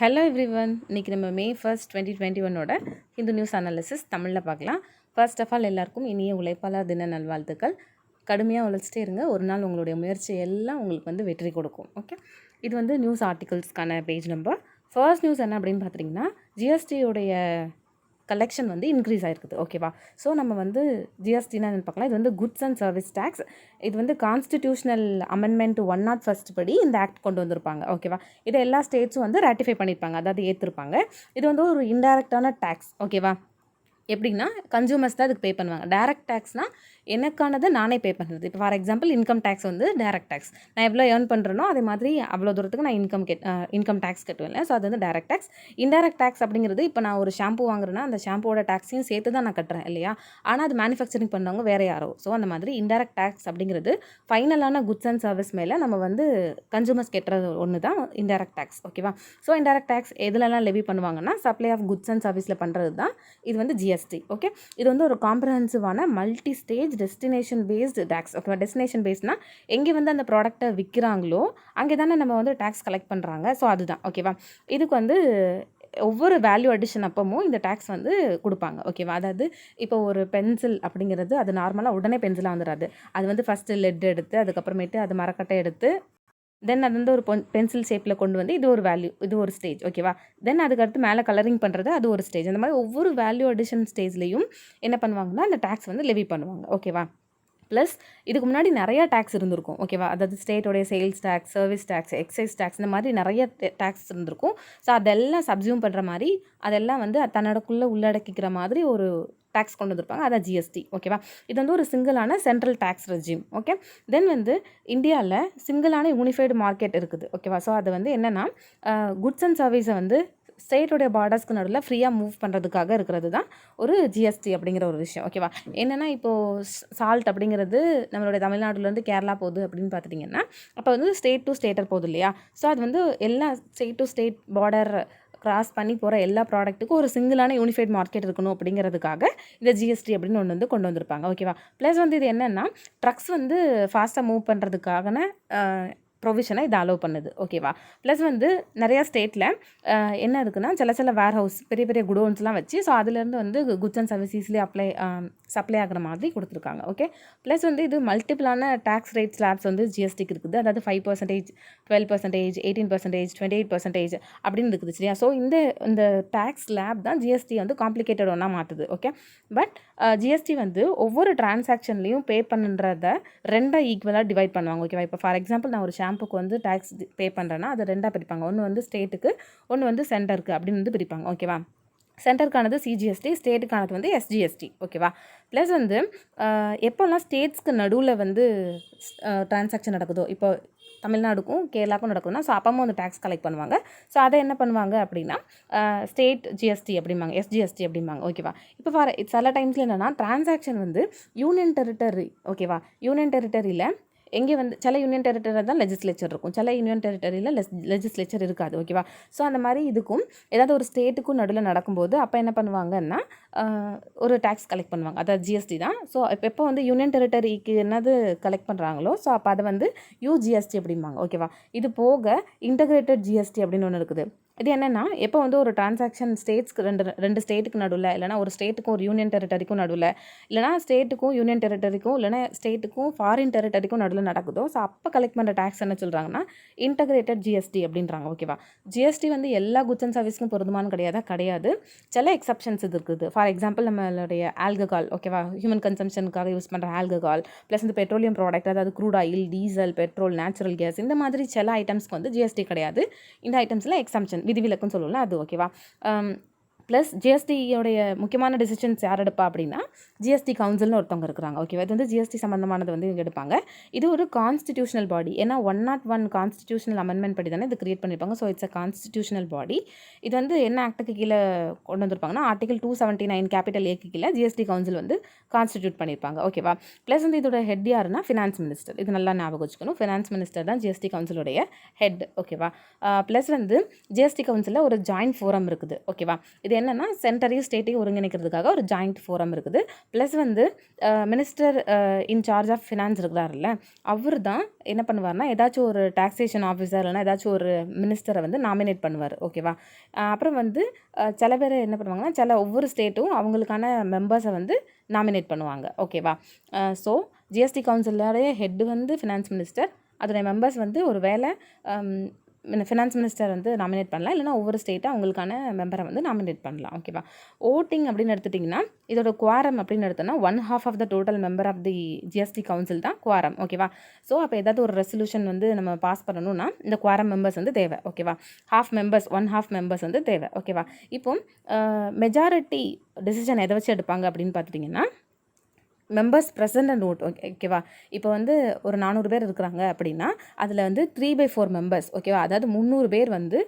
Hello everyone, இன்றைக்கி நம்ம May 1st 2021 Hindu news analysis தமிழில் பார்க்கலாம். ஃபர்ஸ்ட் ஆஃப் ஆல் எல்லாருக்கும் இனிய உழைப்பாளர் தின நல்வாழ்த்துக்கள். கடுமையாக உழைச்சிட்டே இருங்க, ஒரு நாள் உங்களுடைய முயற்சி எல்லாம் உங்களுக்கு வெற்றி கொடுக்கும். ஓகே, இது நியூஸ் ஆர்டிகல்ஸ்க்கான பேஜ் நம்பர். ஃபர்ஸ்ட் நியூஸ் என்ன அப்படின்னு பார்த்துட்டிங்கன்னா, ஜிஎஸ்டியோடைய கலெக்ஷன் இன்க்ரீஸ் ஆகிருக்குது. ஓகேவா? ஸோ நம்ம ஜிஎஸ்டினா பார்க்கலாம். இது குட்ஸ் அண்ட் சர்வீஸ் டேக்ஸ். இது கான்ஸ்டிடியூஷனல் அமெண்ட்மெண்ட் 101 படி இந்த ஆக்ட் கொண்டு வந்திருப்பாங்க. ஓகேவா? இதை எல்லா ஸ்டேட்ஸும் ரேட்டிஃபை பண்ணியிருப்பாங்க, அதாவது ஏற்றிருப்பாங்க. இது ஒரு இன்டைரக்டான டேக்ஸ். ஓகேவா? எப்படின்னா கன்சூமர்ஸ் தான் இதுக்கு பே பண்ணுவாங்க. டைரக்ட் டேக்ஸ்னால் எனக்கானதை நானே பே பண்ணுறது. இப்போ for example income tax direct tax. நான் எவ்வளோ ஏர்ன் பண்ணுறேனோ அதே மாதிரி அவ்வளோ தூரத்துக்கு நான் இன்கம் டேக்ஸ் கட்டுவேன். ஸோ அது டைரக்ட் டேக்ஸ். இன்டைரக்ட் டேக்ஸ் அப்படிங்கிறது, இப்போ நான் ஒரு ஷாம்பு வாங்குறேன்னா அந்த ஷாம்புவோட டேக்ஸையும் சேர்த்து தான் நான் கட்டுறேன் இல்லையா? ஆனால் அது மேனுஃபேக்சரிங் பண்ணவங்க வேறு யாரோ. ஸோ அந்த மாதிரி இன்டைரக்ட் டேக்ஸ் அப்படிங்கிறது ஃபைனலான குட்ஸ் அண்ட் சர்வீஸ் மேலே நம்ம கன்சூமர்ஸ் கட்டுறது ஒன்று தான் இன்டைரக்ட் டேக்ஸ். ஓகேவா? ஸோ இன்டைரக்ட் டேக்ஸ் எதுலலாம் லெவி பண்ணுவாங்கன்னா சப்ளை ஆஃப் குட்ஸ் அண்ட் சர்வீஸில் பண்ணுறது தான் இது ஜிஎஸ்டி. ஓகே, இது ஒரு காம்ப்ரஹென்சிவான multi stage destination based tax. ஓகேவா? டெஸ்டினேஷன் பேஸ்னால் எங்கே அந்த ப்ராடக்ட்டை விற்கிறாங்களோ அங்கே தானே நம்ம டேக்ஸ் கலெக்ட் பண்ணுறாங்க. ஸோ அதுதான். ஓகேவா? இதுக்கு ஒவ்வொரு வேல்யூ அடிஷன் அப்பவும் இந்த டேக்ஸ் கொடுப்பாங்க. ஓகேவா? அதாவது இப்போ ஒரு பென்சில் அப்படிங்கிறது அது நார்மலாக உடனே பென்சிலாக வந்துடாது. அது ஃபஸ்ட்டு லெட் எடுத்து அதுக்கப்புறமேட்டு அது மரக்கட்டை எடுத்து தென் அது ஒரு பென்சில் ஷேப்பில் கொண்டு இது ஒரு வேல்யூ, இது ஒரு ஸ்டேஜ். ஓகேவா? தென் அதுக்கடுத்து மேலே கலரிங் பண்ணுறது அது ஒரு ஸ்டேஜ். அந்த மாதிரி ஒவ்வொரு வேல்யூ அடிஷன் ஸ்டேஜ்லேயும் என்ன பண்ணுவாங்கன்னா அந்த டேக்ஸ் லெவி பண்ணுவாங்க. ஓகேவா? ப்ளஸ் இதுக்கு முன்னாடி நிறையா டேக்ஸ் இருந்திருக்கும். ஓகேவா? அதாவது ஸ்டேட்டோடைய sales tax, service tax, excise tax, இந்த மாதிரி நிறைய டேக்ஸ் இருந்திருக்கும். ஸோ அதெல்லாம் சப்சியூம் பண்ணுற மாதிரி அதெல்லாம் தன்னோடக்குள்ளே உள்ளடக்கிக்கிற மாதிரி ஒரு டேக்ஸ் கொண்டு வந்திருப்பாங்க. அதான் ஜிஎஸ்டி. ஓகேவா? இது ஒரு சிங்கிளான சென்ட்ரல் டேக்ஸ் ரெஜிம். ஓகே, தென் இந்தியாவில் சிங்கிளான யூனிஃபைடு மார்க்கெட் இருக்குது. ஓகேவா? ஸோ அது என்னென்னா குட்ஸ் அண்ட் சர்வீஸை ஸ்டேட்டோடைய பார்டர்ஸ்க்கு நடுவில் ஃப்ரீயாக மூவ் பண்ணுறதுக்காக இருக்கிறது தான் ஒரு ஜிஎஸ்டி அப்படிங்கிற ஒரு விஷயம். ஓகேவா? என்னென்னா இப்போது சால்ட் அப்படிங்கிறது நம்மளுடைய தமிழ்நாடுலேருந்து கேரளா போகுது அப்படின்னு பார்த்துட்டிங்கன்னா, அப்போ ஸ்டேட் டு ஸ்டேட்டர் போகுது இல்லையா? ஸோ அது எல்லா state to state border cross பண்ணி போகிற எல்லா ப்ராடக்ட்டுக்கும் ஒரு சிங்கிளான யூனிஃபைட் மார்க்கெட் இருக்கணும் அப்படிங்கிறதுக்காக இந்த ஜிஎஸ்டி அப்படின்னு ஒன்று கொண்டு வந்திருப்பாங்க. ஓகேவா? ப்ளஸ் இது என்னென்னா ட்ரக்ஸ் ஃபாஸ்ட்டாக மூவ் பண்ணுறதுக்கான ப்ரொவிஷனை இது அலோவ் பண்ணுது. ஓகேவா? ப்ளஸ் நிறையா ஸ்டேட்டில் என்ன இருக்குன்னா சில வேர் ஹவுஸ் பெரிய பெரிய குடோன்ஸ்லாம் வச்சு ஸோ அதுலேருந்து goods and service easily supply ஆகிற மாதிரி கொடுத்துருக்காங்க. ஓகே, ப்ளஸ் இது மல்டிபிளான டேக்ஸ் ரேட் ஸ்லாப்ஸ் ஜிஎஸ்டிக்கு இருக்குது. அதாவது 5%, 12%, 18%, 28% அப்படின்னு இருக்குது. சரியா? ஸோ இந்த டேக்ஸ் ஸ்லாப் தான் ஜிஎஸ்டி காம்ப்ளிகேட்டட் ஒன்றா மாற்றுது. ஓகே, பட் ஜிஎஸ்டி ஒவ்வொரு டிரான்சாக்ஷன்லேயும் பே பண்ணுறத ரெண்டாக ஈக்குவலாக டிவைட் பண்ணுவாங்க. ஓகேவா? இப்போ ஃபார் எக்ஸாம்பிள் நான் ஒரு ஷாம்புக்கு டேக்ஸ் பே பண்ணுறேன்னா அதை ரெண்டாக பிரிப்பாங்க. ஒன்று ஸ்டேட்டுக்கு, ஒன்று சென்டருக்கு அப்படின்னு பிரிப்பாங்க. ஓகேவா? சென்டருக்கானது சிஜிஎஸ்டி, ஸ்டேட்டுக்கானது எஸ்ஜிஎஸ்டி. ஓகேவா? ப்ளஸ் எப்போல்லாம் ஸ்டேட்ஸ்க்கு நடுவில் டிரான்சாக்ஷன் நடக்குதோ, இப்போ தமிழ்நாடுக்கும் கேரளாவுக்கும் நடக்குதுன்னா ஸோ அப்பவும் டேக்ஸ் கலெக்ட் பண்ணுவாங்க. ஸோ அதை என்ன பண்ணுவாங்க அப்படின்னா ஸ்டேட் ஜிஎஸ்டி அப்படிம்பாங்க, எஸ்ஜிஎஸ்டி அப்படிம்பாங்க. ஓகேவா? இப்போ சில டைம்ஸில் என்னென்னா டிரான்சாக்ஷன் யூனியன் டெரிட்டரி. ஓகேவா? யூனியன் டெரிட்டரியில் எங்கே சில யூனியன் டெரிட்டரியில் தான் லெஜிஸ்லேச்சர் இருக்கும், சில யூனியன் டெரிட்டரியில் லெஜிஸ்லேச்சர் இருக்காது. ஓகேவா? ஸோ அந்த மாதிரி இதுக்கும் ஏதாவது ஒரு ஸ்டேட்டுக்கும் நடுவில் நடக்கும்போது அப்போ என்ன பண்ணுவாங்கன்னா ஒரு டேக்ஸ் கலெக்ட் பண்ணுவாங்க, அதாவது ஜிஎஸ்டி தான். ஸோ எப்போ யூனியன் டெரிட்டரிக்கு என்னது கலெக்ட் பண்ணுறாங்களோ ஸோ அப்போ அதை யூஜிஎஸ்டி அப்படிம்பாங்க. ஓகேவா? இது போக இன்டகிரேட்டட் ஜிஎஸ்டி அப்படின்னு ஒன்று இருக்குது. இது என்னென்னா எப்போ ஒரு டிரான்சாக்ஷன் ஸ்டேட்ஸ்க்கு ரெண்டு ஸ்டேட்டுக்கு நடுவில், இல்லைனா ஒரு ஸ்டேட்டுக்கும் ஒரு யூனியன் டெரிட்டரிக்கும் நடுவில், இல்லைனா ஸ்டேட்டுக்கும் யூனியன் டெரிட்டரிக்கும், இல்லைனா ஸ்டேட்டுக்கும் ஃபாரின் டெரிட்டரிக்கும் நடுவில் நடக்குதோ ஸோ அப்போ கலெக்ட் பண்ணுற டேக்ஸ் என்ன சொல்கிறாங்கன்னா இன்டகிரேட்டட் ஜிஎஸ்டி அப்படின்றாங்க. ஓகேவா? ஜிஎஸ்டி எல்லா குட்ஸ் அண்ட் சர்வீஸ்க்கும் பொருந்துமானு கிடையாது. சில எக்ஸப்ஷன்ஸ் இது இருக்குது. ஃபார் எக்ஸாம்பிள் நம்மளுடைய ஆல்கஹால். ஓகேவா? ஹியூமன் கன்சம்ஷனுக்காக யூஸ் பண்ணுற ஆல்கஹால், ப்ளஸ் பெட்ரோலியம் ப்ராடக்ட், அதாவது crude oil, diesel, petrol, natural gas, இந்த மாதிரி சில ஐட்டம்ஸ்க்கு ஜிஎஸ்டி கிடையாது. இந்த ஐட்டம்ஸில் எக்ஸம்ஷன், விதிவிலக்குன்னு சொல்லலாம் அது. ஓகேவா? ப்ளஸ் ஜிஎஸ்டியோடைய முக்கியமான டிசிஷன்ஸ் யார் எடுப்பா அப்படின்னா ஜிஎஸ்டி கவுன்சில்னு ஒருத்தவங்க இருக்கிறாங்க. ஓகேவா? இது ஜிஎஸ்டி சம்மந்தமானது இவங்க எடுப்பாங்க. இது ஒரு கான்ஸ்டிடியூஷனல் பாடி. ஏன்னா 101 கான்ஸ்டிடியூஷனல் அமெண்ட்மெண்ட் படி தானே இது கிரியேட் பண்ணியிருப்பாங்க. ஸோ இட்ஸ் அ கான்ஸ்டிடியூஷனல் பாடி. இது என்ன ஆக்டுக்கு கீழே கொண்டு வந்திருப்பாங்கன்னா ஆர்டிகல் 279 கேபிட்டல் ஏக்கு கீழே ஜிஎஸ்டி கவுன்சில் கான்ஸ்டிடியூட் பண்ணியிருப்பாங்க. ஓகேவா? ப்ளஸ் இதோட ஹெட் யாருன்னா ஃபினான்ஸ் மினிஸ்டர். இது நல்லா ஞாபகம் வச்சுக்கணும். ஃபினான்ஸ் மினிஸ்டர் தான் ஜிஎஸ்டி கவுன்சிலுடைய ஹெட். ஓகேவா? ப்ளஸ் ஜிஎஸ்டி கவுன்சிலில் ஒரு ஜாயின்ட் ஃபோரம் இருக்குது. ஓகேவா? இது என்னென்னா சென்டரையும் ஸ்டேட்டையும் ஒருங்கிணைக்கிறதுக்காக ஒரு ஜாயிண்ட் ஃபோரம் இருக்குது. ப்ளஸ் வந்து minister in charge of finance இருக்கிறாருல்ல, அவர் தான் என்ன பண்ணுவார்னா ஏதாச்சும் ஒரு டாக்ஸேஷன் ஆஃபீஸர் இல்லைனா ஏதாச்சும் ஒரு மினிஸ்டரை வந்து நாமினேட் பண்ணுவார். ஓகேவா. அப்புறம் வந்து சில பேர் என்ன பண்ணுவாங்கன்னா ஒவ்வொரு ஸ்டேட்டும் அவங்களுக்கான மெம்பர்ஸை வந்து நாமினேட் பண்ணுவாங்க. ஓகேவா. ஸோ ஜிஎஸ்டி கவுன்சிலோடைய ஹெட் வந்து ஃபினான்ஸ் மினிஸ்டர், அதோடைய மெம்பர்ஸ் வந்து ஒரு வேளை ஃபினான்ஸ் மினிஸ்டர் வந்து நாமினேட் பண்ணலாம், இல்லைனா ஒவ்வொரு ஸ்டேட்டாக அவங்களுக்கான மெம்பரை வந்து நாமினேட் பண்ணலாம். ஓகேவா. ஓட்டிங் அப்படின்னு எடுத்துட்டிங்கன்னா இதோட குவாரம் அப்படின்னு எடுத்தோன்னா 1/2 of the total member of the GST council தான் குவாரம். ஓகேவா. ஸோ அப்போ ஏதாவது ஒரு ரெசல்யூஷன் வந்து நம்ம பாஸ் பண்ணணும்னா இந்த குவாரம் மெம்பர்ஸ் வந்து தேவை. ஓகேவா. 1/2 மெம்பர்ஸ் வந்து தேவை. ஓகேவா. இப்போ மெஜாரிட்டி டெசிஷன் எதை வச்சு எடுப்பாங்க அப்படின்னு பார்த்துட்டிங்கன்னா மெம்பர்ஸ் ப்ரெசன்ட் அண்ட் ஓட். ஓகேவா. இப்போ வந்து ஒரு 400 பேர் இருக்கிறாங்க அப்படின்னா அதில் வந்து 3/4 மெம்பர்ஸ். ஓகேவா. அதாவது 300 பேர் வந்து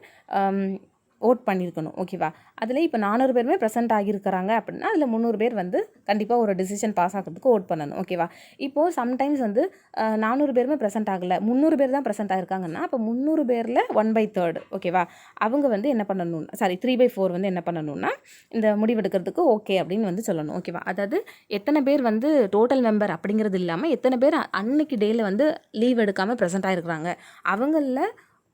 ஓட் பண்ணியிருக்கணும். ஓகேவா. அதில் இப்போ 400 பேருமே ப்ரெசென்ட் ஆகியிருக்கிறாங்க அப்படின்னா அதில் 300 பேர் வந்து கண்டிப்பாக ஒரு டிசிஷன் பாஸ் ஆகிறதுக்கு ஓட் பண்ணணும். ஓகேவா. இப்போது சம்டைம்ஸ் வந்து 400 பேருமே ப்ரெசென்ட் ஆகலை, 300 பேர் தான் ப்ரெசென்ட் ஆகிருக்காங்கன்னா அப்போ 300 பேரில் 1/3. ஓகேவா. அவங்க வந்து என்ன பண்ணணும், 3/4 வந்து என்ன பண்ணணும்னா இந்த முடிவெடுக்கிறதுக்கு ஓகே அப்படின்னு வந்து சொல்லணும். ஓகேவா. அதாவது எத்தனை பேர் வந்து டோட்டல் மெம்பர் அப்படிங்கிறது இல்லாமல் எத்தனை பேர் அன்னைக்கு டேயில் வந்து லீவ் எடுக்காமல் ப்ரெசென்ட் ஆகிருக்கிறாங்க அவங்களில்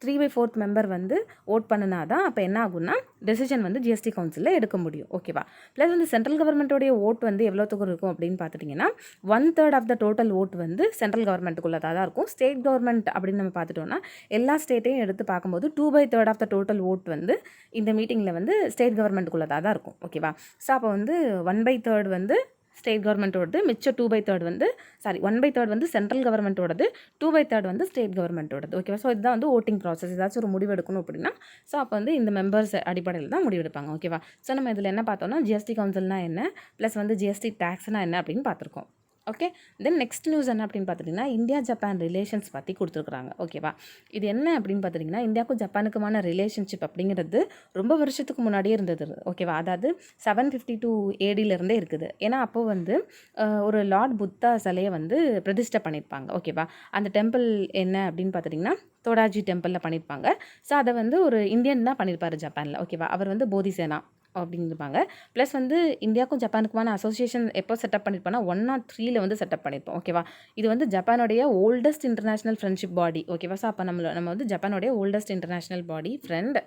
3/4 மெம்பர் வந்து ஓட் பண்ணினா தான் அப்போ என்ன ஆகும்னா டெசிஷன் வந்து ஜிஎஸ்டி கவுன்சிலில் எடுக்க முடியும். ஓகேவா. ப்ளஸ் வந்து சென்ட்ரல் கவர்மெண்ட்டோடைய ஓட் வந்து எவ்வளோத்துக்கு இருக்கும் அப்படின்னு பார்த்துட்டிங்கன்னா 1/3 ஆஃப் த டோட்டல் ஓட் வந்து சென்ட்ரல் கவர்மெண்ட்டுக்குள்ளதாக தான் இருக்கும். ஸ்டேட் கவர்மெண்ட் அப்படின்னு நம்ம பார்த்துட்டோம்னா எல்லா ஸ்டேட்டையும் எடுத்து பார்க்கும்போது 2/3 ஆஃப் த டோட்டல் ஓட் வந்து இந்த மீட்டிங்கில் வந்து ஸ்டேட் கவர்மெண்ட்டுக்குள்ளதாக தான் இருக்கும். ஓகேவா. ஸோ அப்போ வந்து 1/3 வந்து ஸ்டேட் கவர்மெண்ட்டோடது, மிச்சம் 2/3 வந்து 1/3 வந்து சென்ட்ரல் கவர்மெண்ட்டோடது, 2/3 வந்து ஸ்டேட் கவர்மெண்ட்டோடது. ஓகேவா. ஸோ இதுதான் வந்து ஓட்டிங் ப்ராசஸ். ஏதாச்சும் ஒரு முடிவு எடுக்கணும் அப்படின்னா ஸோ அப்போ வந்து இந்த மெம்பர்ஸ் அடிப்படையில் தான் முடிவெடுப்பாங்க. ஓகேவா. ஸோ நம்ம இதில் என்ன பார்த்தோம்னா ஜிஎஸ்டி கவுன்சில்னா என்ன, ப்ளஸ் வந்து ஜிஎஸ்டி டேக்ஸ்னா என்ன அப்படின்னு பார்த்துருக்கோம். ஓகே. தென் நெக்ஸ்ட் நியூஸ் என்ன அப்படின்னு பார்த்துட்டிங்கன்னா இந்தியா ஜப்பான் ரிலேஷன்ஸ் பற்றி கொடுத்துருக்குறாங்க. ஓகேவா. இது என்ன அப்படின்னு பார்த்துட்டிங்கன்னா இந்தியாவுக்கும் ஜப்பானுக்குமான ரிலேஷன்ஷிப் அப்படிங்கிறது ரொம்ப வருஷத்துக்கு முன்னாடியே இருந்தது. ஓகேவா. அதாவது 752 ADலேருந்தே இருக்குது. ஏன்னா அப்போது வந்து ஒரு லார்ட் புத்தா சிலையை வந்து பிரதிஷ்டை பண்ணியிருப்பாங்க. ஓகேவா. அந்த டெம்பிள் என்ன அப்படின்னு பார்த்துட்டிங்கன்னா தோடாஜி டெம்பிளில் பண்ணியிருப்பாங்க. ஸோ அதை வந்து ஒரு இந்தியன் தான் பண்ணியிருப்பார் ஜப்பானில். ஓகேவா. அவர் வந்து போதிசேனா அப்படின்பாங்க. ப்ளஸ் வந்து இந்தியாவுக்கும் ஜப்பானுக்குமான அசோசியேஷன் எப்போ செட்டப் பண்ணியிருப்போம்னா 103 வந்து செட்டப் பண்ணியிருப்போம். ஓகேவா. இது வந்து ஜப்பானுடைய ஓல்டஸ்ட் இன்டர்நேஷ்னல் ஃப்ரெண்ட்ஷிப் பாடி. ஓகேவா. ஸோ அப்போ நம்ம வந்து ஜப்பானுடைய ஓல்டஸ்ட் இன்டர்நேஷ்னல் பாடி ஃப்ரெண்ட்.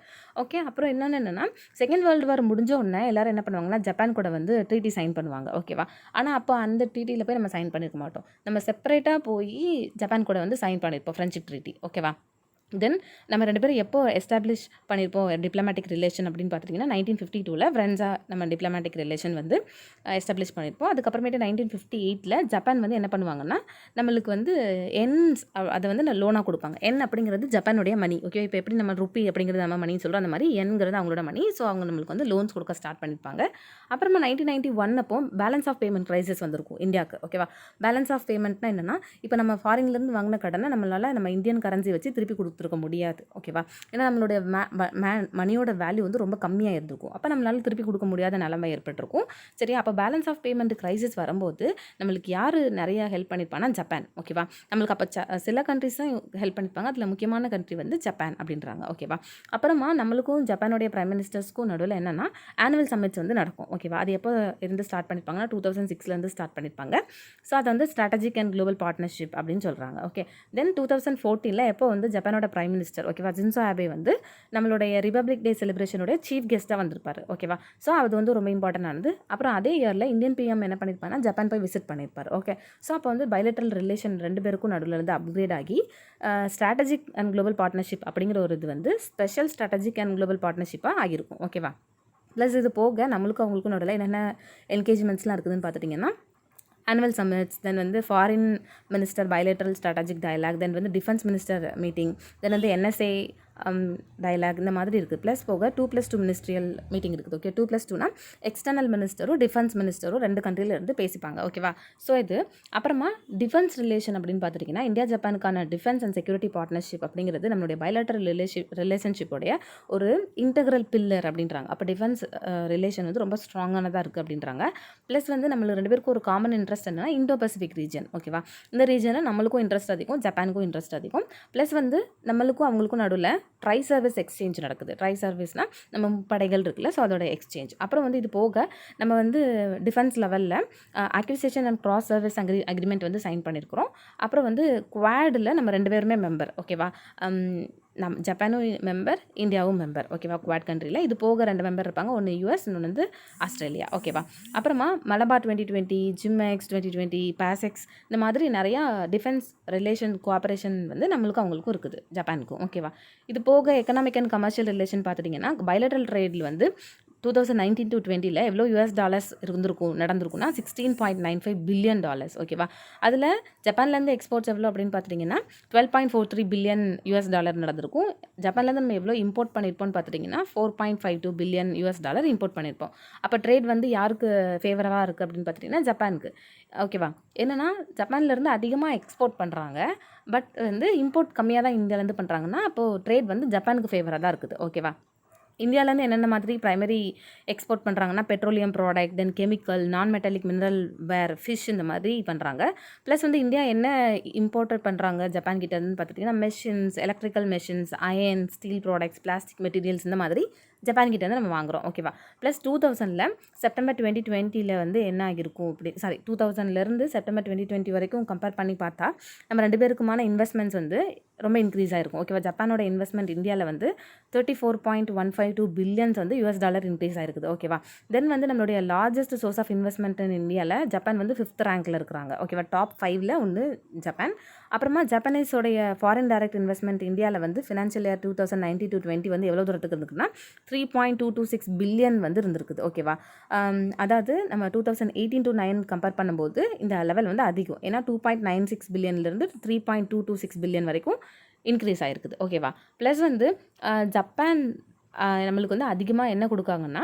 ஓகே. அப்புறம் என்னென்னா செகண்ட் வேர்ல்டு வார் முடிஞ்ச உடனே எல்லாரும் என்ன பண்ணுவாங்கன்னா ஜப்பான் கூட வந்து ட்ரீட்டி சைன் பண்ணுவாங்க. ஓகேவா. ஆனால் அப்போ அந்த ட்ரீட்டியில் போய் நம்ம சைன் பண்ணியிருக்க மாட்டோம். நம்ம செப்பரேட்டாக போய் ஜப்பான் கூட வந்து சைன் பண்ணியிருப்போம் ஃப்ரெண்ட்ஷிப் ட்ரீட்டி. ஓகேவா. தென் நம்ம 2 பேரும் எப்போ எஸ்டாப்ளிஷ் பண்ணியிருப்போம் டிப்ளமேட்டிக் ரிலேஷன் அப்படின்னு பார்த்துட்டிங்கன்னா 1952 ஃப்ரெண்ட்ஸாக நம்ம டிப்ளமேட்டிக் ரிலேஷன் வந்து எஸ்டாப்ளிஷ் பண்ணியிருப்போம். அதுக்கப்புறமேட்டு 1958 ஜப்பான் வந்து என்ன பண்ணுவாங்கன்னா நம்மளுக்கு வந்து அதை வந்து லோனாக கொடுப்பாங்க. அப்படிங்கிறது ஜப்பானுடைய மணி. ஓகே. இப்போ எப்படி நம்ம ருப்பி அப்படிங்கிறது நம்ம மணின்னு சொல்கிறோம், அந்த மாதிரி என்கிறது அவங்களோட மணி. ஸோ அவங்க நம்மளுக்கு வந்து லோன்ஸ் கொடுக்க ஸ்டார்ட் பண்ணியிருப்பாங்க. அப்புறமா 1991 அப்போ பேலன்ஸ் ஆஃப் பேமெண்ட் க்ரைசிஸ் வந்திருக்கும் இந்தியாவுக்கு. ஓகேவா. பேலன்ஸ் ஆஃப் பேமெண்ட்னா என்னென்னா இப்போ நம்ம ஃபாரின்லேருந்து வாங்கின கடனை நம்மளால் நம்ம இந்தியன் கரன்சி வச்சு திருப்பி கொடுத்துருக்க முடியாது. ஓகேவா. ஏன்னா நம்மளுடைய மணியோட வேல்யூ வந்து ரொம்ப கம்மியாக இருந்திருக்கும். அப்போ நம்மளால திருப்பி கொடுக்க முடியாத நிலைமை ஏற்பட்டிருக்கும். சரி. அப்போ பேலன்ஸ் ஆஃப் பேமெண்ட் கிரைசிஸ் வரும்போது நம்மளுக்கு யார் நிறைய ஹெல்ப் பண்ணியிருப்பாங்கன்னா ஜப்பான். ஓகேவா. நம்மளுக்கு அப்போ சில கண்ட்ரிஸ் தான் ஹெல்ப் பண்ணியிருப்பாங்க. அதில் முக்கியமான கண்ட்ரி வந்து ஜப்பான் அப்படின்றாங்க. ஓகேவா. அப்புறமா நம்மளுக்கும் ஜப்பானுடைய பிரைம் மினிஸ்டர்ஸ்க்கும் நடுவில் என்னென்னா ஆனுவல் சமிட்ஸ் வந்து நடக்கும். ஓகேவா. அது எப்போ இருந்து ஸ்டார்ட் பண்ணியிருப்பாங்கன்னா 2006 ஸ்டார்ட் பண்ணியிருப்பாங்க. ஸோ அது வந்து ஸ்ட்ராட்டஜிக் அண்ட் குளோபல் பார்ட்னர்ஷிப் அப்படின்னு சொல்கிறாங்க. ஓகே. தென் 2014 எப்போ வந்து ஜப்பானோட பிரைம் மினிஸ்டர் ஓகேவா ஜின்சோ ஆபே வந்து நம்மளுடைய ரிபப்ளிக் டே செலிப்ரேஷனோட சீஃப் கெஸ்ட்டாக வந்திருப்பார். ஓகேவா. ஸோ அது வந்து ரொம்ப இம்பார்ட்டன்ட் ஆனது. அப்புறம் அதே இயரில் இந்தியன் பிஎம் என்ன பண்ணியிருப்பாங்கன்னா ஜப்பான் போய் விசிட் பண்ணியிருப்பார். ஓகே. ஸோ அப்போ வந்து பைலேட்ரல் ரிலேஷன் 2 பேருக்கும் நடுவில் இருந்து அப்கிரேட் ஆகி ஸ்ட்ராட்டஜிக் அண்ட் குளோபல் பார்ட்னர்ஷிப் அப்படிங்கிற ஒரு இது வந்து ஸ்பெஷல் ஸ்ட்ராட்டஜிக் அண்ட் குளோபல் பார்ட்னர்ஷிப்பாக ஆகிருக்கும். ஓகேவா. ப்ளஸ் இது போக நம்மளுக்கும் அவங்களுக்கும் நடுவில் என்னென்ன என்கேஜ்மெண்ட்ஸ்லாம் இருக்குதுன்னு பார்த்துட்டிங்கன்னா annual summits, then வந்து foreign minister bilateral strategic dialogue, then வந்து defense minister meeting, then வந்து NSA டயலாக் இந்த மாதிரி இருக்குது. ப்ளஸ் போக 2+2 மினிஸ்ட்ரியல் மீட்டிங் இருக்குது. ஓகே. 2+2னா எக்ஸ்டர்னல் மினிஸ்டரும் டிஃபென்ஸ் மினிஸ்டரும் 2 கண்ட்ரியில் இருந்து பேசிப்பாங்க. ஓகேவா. ஸோ இது அப்புறமா டிஃபென்ஸ் ரிலேஷன் அப்படின்னு பார்த்துட்டிங்கன்னா இந்தியா ஜப்பானுக்கான டிஃபென்ஸ் அண்ட் செக்யூரிட்டி பார்ட்னர்ஷிப் அப்படிங்கிறது நம்மளுடைய பைலேட்டரல் ரிலேஷன்ஷிப்போடைய ஒரு இன்டெக்ரல் பில்லர் அப்படின்றாங்க. அப்போ டிஃபென்ஸ் ரிலேஷன் வந்து ரொம்ப ஸ்ட்ராங்கானதாக இருக்குது அப்படின்றாங்க. ப்ளஸ் வந்து நம்ம 2 பேருக்கும் ஒரு காமன் இன்ட்ரெஸ்ட் என்னன்னா இண்டோ பசிபிக் ரீஜன். ஓகேவா. இந்த ரீஜனில் நம்மளுக்கும் இன்ட்ரெஸ்ட் அதிகம், ஜப்பானுக்கும் இன்ட்ரெஸ்ட் அதிகம். ப்ளஸ் வந்து நம்மளுக்கும் அவங்களுக்கும் நடுவில் ட்ரை சர்வீஸ் எக்ஸ்சேஞ்ச் நடக்குது. ட்ரை சர்வீஸ்னால் நம்ம படைகள் இருக்குல்ல, ஸோ அதோட எக்ஸ்சேஞ்ச். அப்புறம் வந்து இது போக நம்ம வந்து டிஃபென்ஸ் லெவலில் acquisition and cross service agreement வந்து சைன் பண்ணியிருக்கிறோம். அப்புறம் வந்து குவாடில் நம்ம 2 பேருமே மெம்பர். ஓகேவா, ஜப்பானும் மெம்பர், இந்தியாவும் மெம்பர். ஓகேவா, குவாட் கண்ட்ரியில் இது போக 2 மெம்பர் இருப்பாங்க. ஒன்று யூஎஸ், இன்னொன்று வந்து ஆஸ்திரேலியா. ஓகேவா, அப்புறமா மலபார் 2020, ஜிம்எக்ஸ் 2020, பாசெக்ஸ், இந்த மாதிரி நிறையா டிஃபென்ஸ் ரிலேஷன் கோஆப்ரேஷன் வந்து நம்மளுக்கும் அவங்களுக்கும் இருக்குது, ஜப்பானுக்கும். ஓகேவா, இது போக எக்கனாமிக் அண்ட் கமர்ஷியல் ரிலேஷன் பார்த்துட்டிங்கன்னா பைலேட்ரல் ட்ரேடில் வந்து 2019 to 20 எவ்வளோ US$ நடந்திருக்கும்னா $16.95 பில்லியன். ஓகேவா, அதில் ஜப்பான்லேருந்து எக்ஸ்போர்ட்ஸ் எவ்வளோ அப்படின்னு பார்த்துட்டிங்கன்னா $12.43 பில்லியன் நடந்திருக்கும். ஜப்பான்லேருந்து நம்ம எவ்வளோ இம்போர்ட் பண்ணியிருப்போம்னு பார்த்துட்டிங்கன்னா $4.52 பில்லியன் இம்போர்ட் பண்ணியிருப்போம். அப்போ ட்ரேட் வந்து யாருக்கு ஃபேவரவாக இருக்குது அப்படின்னு பார்த்துட்டிங்கன்னா ஜப்பானுக்கு. ஓகேவா, என்னென்னா ஜப்பான்லேருந்து அதிகமாக எக்ஸ்போர்ட் பண்ணுறாங்க, பட் வந்து இம்போர்ட் கம்மியாக தான் இந்தியாவிலேருந்து பண்ணுறாங்கன்னா அப்போது ட்ரேட் வந்து ஜப்பானுக்கு ஃபேவராக தான் இருக்குது. ஓகேவா, இந்தியாவிலேருந்து என்னென்ன மாதிரி ப்ரைமரி எக்ஸ்போர்ட் பண்ணுறாங்கன்னா petroleum product, then chemical, non metallic mineral ware, fish, இந்த மாதிரி பண்ணுறாங்க. ப்ளஸ் வந்து இந்தியா என்ன இம்போர்ட் பண்ணுறாங்க ஜப்பான் கிட்டேருந்து பார்த்துட்டிங்கன்னா machines, electrical machines, iron, steel products, plastic materials, இந்த மாதிரி ஜப்பான் கிட்டேருந்து நம்ம வாங்குகிறோம். ஓகேவா, ப்ளஸ் 2000 செப்டம்பர் 2020 வந்து என்ன ஆகிருக்கும் 2000 செப்டம்பர் 2020 வரைக்கும் கம்பேர் பண்ணி பார்த்தா நம்ம 2 பேருக்குமான இன்வெஸ்ட்மெண்ட்ஸ் வந்து ரொம்ப இன்க்ரீஸ் ஆகிருக்கும். ஓகேவா, ஜப்பானோட இன்வெஸ்ட்மெண்ட் இந்தியாவில் வந்து $34.152 பில்லியன்ஸ் வந்து $, இன்க்ரீஸ் ஆகிருக்குது. ஓகேவா, தென் வந்து நம்மளுடைய largest source of investment in இந்தியாவில் ஜப்பான் வந்து 5th ரேங்க்கில் இருக்கிறாங்க. ஓகேவா, டாப் 5ல் ஒன்று ஜப்பான். அப்புறமா ஜப்பானீஸோடைய ஃபாரின் டைரக்ட் இன்வெஸ்ட்மெண்ட் இந்தியாவில் வந்து ஃபினான்ஷியல் இயர் 2019 to 20 வந்து எவ்வளோ தூரத்துக்கு இருந்துக்குன்னா $3.226 பில்லியன் வந்து இருந்திருக்குது. ஓகேவா, அதாவது நம்ம 2018 to 9 கம்பேர் பண்ணும்போது இந்த லெவல் வந்து அதிகம். ஏன்னா 2.96 பில்லியன்லேருந்து 3.226 பில்லியன் வரைக்கும் இன்க்ரீஸ் ஆகிருக்குது. ஓகேவா, ப்ளஸ் வந்து ஜப்பான் நம்மளுக்கு வந்து அதிகமாக என்ன கொடுக்காங்கன்னா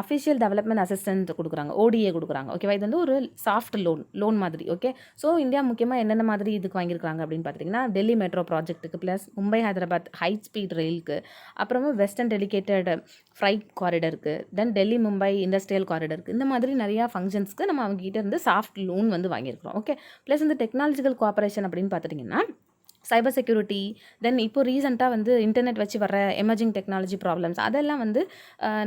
அஃபிஷியல் டெவலப்மெண்ட் அசிஸ்டன்ட் கொடுக்குறாங்க, ஓடிஏ கொடுக்குறாங்க. ஓகேவா, இது வந்து ஒரு சாஃப்ட் லோன் மாதிரி. ஓகே, ஸோ இந்தியா முக்கியமாக என்னென்ன மாதிரி இதுக்கு வாங்கியிருக்காங்க அப்படின்னு பார்த்துட்டிங்கன்னா டெல்லி மெட்ரோ ப்ராஜெக்ட்டுக்கு, plus Mumbai Hyderabad high speed ரயிலுக்கு, அப்புறமா வெஸ்டர்ன் டெலிகேட்டட் ஃப்ரைட் காரிடருக்கு, தென் டெல்லி மும்பை இண்டஸ்ட்ரியல் காரிடருக்கு, இந்த மாதிரி நிறையா ஃபங்க்ஷன்ஸ்க்கு நம்ம அவங்ககிட்ட இருந்து சாஃப்ட் லோன் வந்து வாங்கியிருக்கிறோம். ஓகே, ப்ளஸ் இந்த டெக்னாலஜிக்கல் கோஆப்ரேஷன் அப்படின்னு பார்த்துட்டிங்கன்னா சைபர் செக்யூரிட்டி, தென் இப்போ ரீசெண்டாக வந்து இன்டர்நெட் வச்சு வர எமர்ஜிங் டெக்னாலஜி ப்ராப்ளம்ஸ், அதெல்லாம் வந்து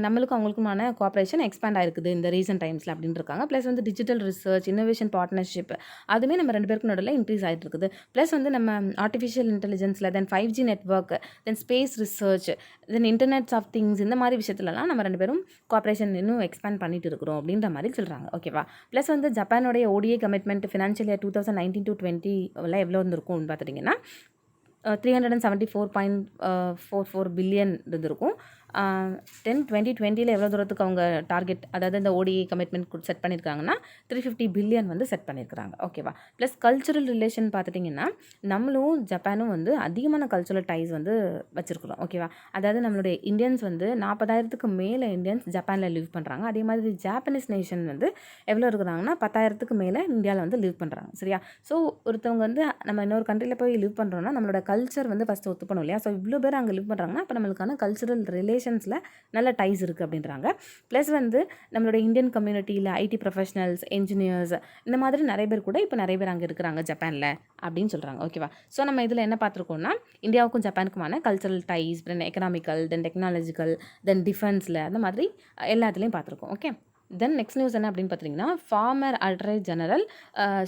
நம்மளுக்கும் அவங்களுக்குமான கோஆப்ரேஷன் எக்ஸ்பேண்ட் ஆகிருக்குது இந்த ரீசெண்ட் டைம்ஸில் அப்படின்னு இருக்காங்க. ப்ளஸ் வந்து டிஜிட்டல் ரிசர்ச், இன்னோவேஷன் பார்ட்னர்ஷிப், அதுவுமே நம்ம 2 பேருக்கு நடுவில் இன்க்ரீஸ் ஆகிட்டு இருக்குது. ப்ளஸ் வந்து நம்ம ஆர்டிஃபிஷியல் இன்டெலிஜென்ஸில், then 5G network, then space research, then internets of things, இந்த மாதிரி விஷயத்துலலாம் நம்ம 2 பேரும் கோஆப்ரேஷன் இன்னும் எக்ஸ்பேண்ட் பண்ணிட்டு இருக்கிறோம் அப்படின்ற மாதிரி சொல்கிறாங்க. ஓகேவா, ப்ளஸ் வந்து ஜப்பானோடைய ODA commitment financial year 2019 to 20 எவ்வளோ இருந்திருக்கும்னு பார்த்துட்டிங்கன்னா $374.44 பில்லியன் இருந்திருக்கும். தென் 2020 எவ்வளோ தூரத்துக்கு அவங்க டார்கெட், அதாவது இந்த ஓடிஏ கமிட்மெண்ட் செட் பண்ணியிருக்காங்கன்னா 350 பில்லியன் வந்து செட் பண்ணியிருக்காங்க. ஓகேவா, ப்ளஸ் கல்ச்சுரல் ரிலேஷன் பார்த்துட்டிங்கன்னா நம்மளும் ஜப்பானும் வந்து அதிகமான கல்ச்சுரல் டைஸ் வந்து வச்சுருக்குறோம். ஓகேவா, அதாவது நம்மளுடைய இந்தியன்ஸ் வந்து 40,000க்கு மேலே இந்தியன்ஸ் ஜப்பானில் லிவ் பண்ணுறாங்க. அதே மாதிரி ஜாப்பனீஸ் நேஷன் வந்து எவ்வளோ இருக்கிறாங்கன்னா 10,000க்கு மேலே இந்தியாவில் வந்து லிவ் பண்ணுறாங்க. சரியா, ஸோ ஒருத்தவங்க வந்து நம்ம இன்னொரு கண்ட்ரியில் போய் லிவ் பண்ணுறோன்னா நம்மளோட கல்ச்சர் வந்து ஃபஸ்ட்டு ஒத்துக்கணும் இல்லையா. ஸோ இவ்வளோ பேர் அங்கே லிவ் பண்ணுறாங்கன்னா அப்போ நம்மளுக்கான கல்ச்சுரல் ரிலேஷன்ஸில் நல்ல டைஸ் இருக்குது அப்படின்றாங்க. ப்ளஸ் வந்து நம்மளோட இந்தியன் கம்யூனிட்டியில் ஐடி ப்ரொஃபஷனல்ஸ், என்ஜினியர்ஸ், இந்த மாதிரி நிறைய பேர் கூட இப்போ நிறைய பேர் அங்கே இருக்கிறாங்க ஜப்பானில் அப்படின்னு சொல்கிறாங்க. ஓகேவா, ஸோ நம்ம இதில் என்ன பார்த்துருக்கோம்னா இந்தியாவுக்கும் ஜப்பானுக்குமான கல்ச்சரல் டைஸ், தென் எக்கனாமிக்கல், தென் டெக்னாலஜிக்கல், தென் டிஃபென்ஸில், அந்த மாதிரி எல்லாத்துலேயும் பார்த்துருக்கோம். ஓகே, தென் நெக்ஸ்ட் நியூஸ் என்ன அப்படின்னு பார்த்தீங்கன்னா ஃபார்மர் அட்வொகேட் ஜெனரல்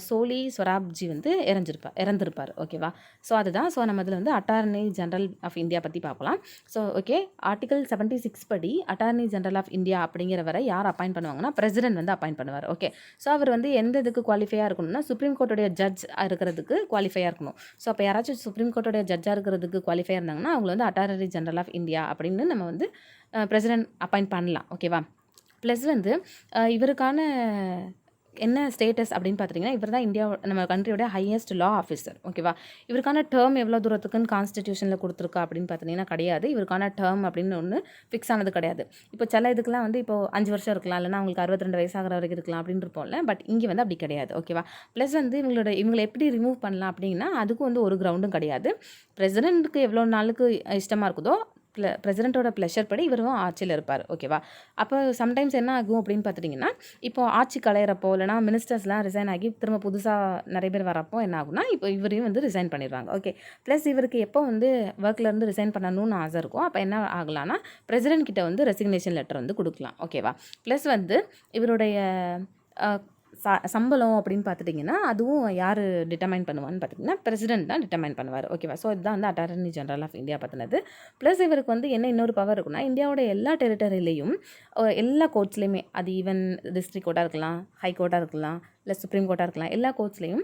சோலி சொராப்ஜி வந்து இறந்திருப்பார். ஓகேவா, ஸோ அதுதான். ஸோ நம்ம இதில் வந்து அட்டார்னி ஜெனரல் ஆஃப் இந்தியா பற்றி பார்க்கலாம். ஸோ ஓகே, ஆர்டிகல் 76 படி அட்டார்னி ஜெனரல் ஆஃப் இந்தியா அப்படிங்கிறவரை யார் அப்பாயிண்ட் பண்ணுவாங்கன்னா பிரசிடென்ட் வந்து அப்பாயிண்ட் பண்ணுவார். ஓகே, ஸோ அவர் வந்து எந்த இதுக்கு குவாலிஃபையாக இருக்கணும்னா சுப்ரீம் கோர்ட்டுடைய ஜட்ஜ் இருக்கிறதுக்கு குவாலிஃபையாக இருக்கணும். ஸோ அப்போ யாராச்சும் சுப்ரீம் கோர்ட்டுடைய ஜட்ஜாக இருக்கிறதுக்கு குவாலிஃபையாக இருந்தாங்கன்னா அவங்கள வந்து அட்டார்னி ஜெனரல் ஆஃப் இந்தியா அப்படின்னு நம்ம வந்து பிரசிடென்ட் அப்பாயிண்ட் பண்ணலாம். ஓகேவா, ப்ளஸ் வந்து இவருக்கான என்ன ஸ்டேட்டஸ் அப்படின்னு பார்த்துட்டிங்கன்னா இவர் தான் இந்தியா நம்ம கண்ட்ரியோட ஹையஸ்ட் லா ஆஃபீஸர். ஓகேவா, இவருக்கான டேர்ம் எவ்வளோ தூரத்துக்குன்னு கான்ஸ்டிடியூஷனில் கொடுத்துருக்கா அப்படின்னு பார்த்தீங்கன்னா கிடையாது. இவருக்கான டேர்ம் அப்படின்னு ஒன்று ஃபிக்ஸ் ஆனது கிடையாது. இப்போ சில இதுக்கெலாம் வந்து இப்போ 5 வருஷம் இருக்கலாம், இல்லைனா அவங்களுக்கு 62 வயசாகிற வரைக்கும் இருக்கலாம் அப்படின்னு இருப்போம்ல. பட் இங்கே வந்து அப்படி கிடையாது. ஓகேவா, ப்ளஸ் வந்து இவங்களை எப்படி ரிமூவ் பண்ணலாம் அப்படின்னா அதுக்கும் வந்து ஒரு கிரவுண்டும் கிடையாது. பிரசிடென்ட்டுக்கு எவ்வளோ நாளுக்கு இஷ்டமாக இருக்குதோ பிரசிடென்ட்டோட ப்ளஷர் படி இவரும் ஆட்சியில் இருப்பார். ஓகேவா? அப்போ சம்டைம்ஸ் என்ன ஆகும் அப்படின்னு பார்த்துட்டிங்கன்னா, இப்போ ஆட்சி கலையிறப்போ இல்லைனா மினிஸ்டர்ஸ்லாம் ரிசைன் ஆகி திரும்ப புதுசாக நிறைய பேர் வரப்போ என்ன ஆகும்னா, இப்போ இவரையும் வந்து ரிசைன் பண்ணிடுவாங்க. ஓகே. ப்ளஸ் இவருக்கு எப்போ வந்து ஒர்க்லேருந்து ரிசைன் பண்ணணும்னு ஆசை இருக்கும், அப்போ என்ன ஆகலாம்னா பிரசிடென்ட் கிட்ட வந்து ரெசிக்னேஷன் லெட்டர் வந்து கொடுக்கலாம். ஓகேவா? ப்ளஸ் வந்து இவருடைய சம்பளம் அப்படின்னு பார்த்துட்டிங்கன்னா, அதுவும் யார் டிட்டர்மைன் பண்ணுவான்னு பார்த்திங்கன்னா, பிரசிடென்ட் தான் டிட்டர்மைன் பண்ணுவார். ஓகேவா? ஸோ இதுதான் வந்து அட்டார்னி ஜெனரல் ஆஃப் இந்தியா பற்றினது. ப்ளஸ் இவருக்கு வந்து என்ன இன்னொரு பவர் இருக்குன்னா, இந்தியாவோட எல்லா டெரிட்டரிலையும் எல்லா கோர்ட்ஸ்லையுமே, அது ஈவன் டிஸ்ட்ரிக்ட் கோர்ட்டாக இருக்கலாம், ஹை கோர்ட்டாக இருக்கலாம், இல்லை சுப்ரீம் கோர்ட்டாக இருக்கலாம், எல்லா கோர்ட்ஸ்லையும்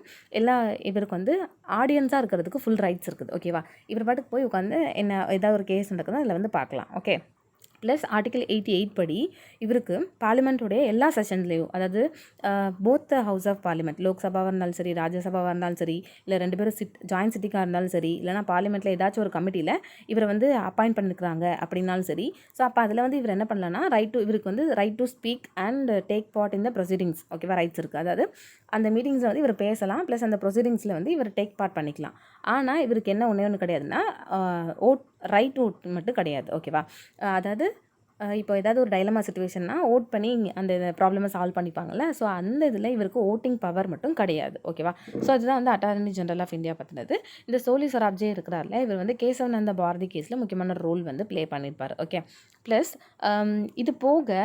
இவருக்கு வந்து ஆடியன்ஸாக இருக்கிறதுக்கு ஃபுல் ரைட்ஸ் இருக்குது. ஓகேவா? இவர் பாட்டுக்கு போய் உட்காந்து என்ன ஏதாவது ஒரு கேஸ் நடக்குதுன்னா அதில் வந்து பார்க்கலாம். ஓகே. ப்ளஸ் ஆர்டிகல் 88 படி இவருக்கு பார்லிமெண்ட்டோடைய எல்லா செஷன்லேயும், அதாவது போத் ஹவுஸ் ஆஃப் பார்லிமெண்ட், லோக்சபாவாக இருந்தாலும் சரி, ராஜ்யசபாவாக இருந்தாலும் சரி, இல்லை 2 பேரும் ஜாயின்ட் சிட்டிக்காக இருந்தாலும் சரி, இல்லைனா பார்லிமெண்ட்டில் ஏதாச்சும் ஒரு கமிட்டியில் இவரை வந்து அப்பாயிண்ட் பண்ணிருக்கிறாங்க அப்படின்னாலும் சரி, ஸோ அப்போ அதில் வந்து இவர் என்ன பண்ணலான்னா இவருக்கு வந்து right to speak and take part in the proceedings. ஓகேவா? ரைட்ஸ் இருக்குது. அதாவது அந்த மீட்டிங்ஸில் வந்து இவர் பேசலாம், ப்ளஸ் அந்த ப்ரொசீடிங்ஸில் வந்து இவர் டேக் பார்ட் பண்ணிக்கலாம். ஆனால் இவருக்கு என்ன ஒன்று கிடையாதுன்னா, ரைட் ஓட் மட்டும் கிடையாது. ஓகேவா? அதாவது இப்போ ஏதாவது ஒரு டைலமா சிச்சுவேஷன்னா ஓட் பண்ணி அந்த ப்ராப்ளமை சால்வ் பண்ணிப்பாங்கள்ல, ஸோ அந்த இதில் இவருக்கு ஓட்டிங் பவர் மட்டும் கிடையாது. ஓகேவா? ஸோ அதுதான் வந்து அட்டார்னி ஜெனரல் ஆஃப் இந்தியா பற்றினது. இந்த சோலி சொராப்ஜே இருக்கிறார்ல, இவர் வந்து கேசவநந்த பாரதி கேஸில் முக்கியமான ரோல் வந்து ப்ளே பண்ணியிருப்பார். ஓகே. ப்ளஸ் இது போக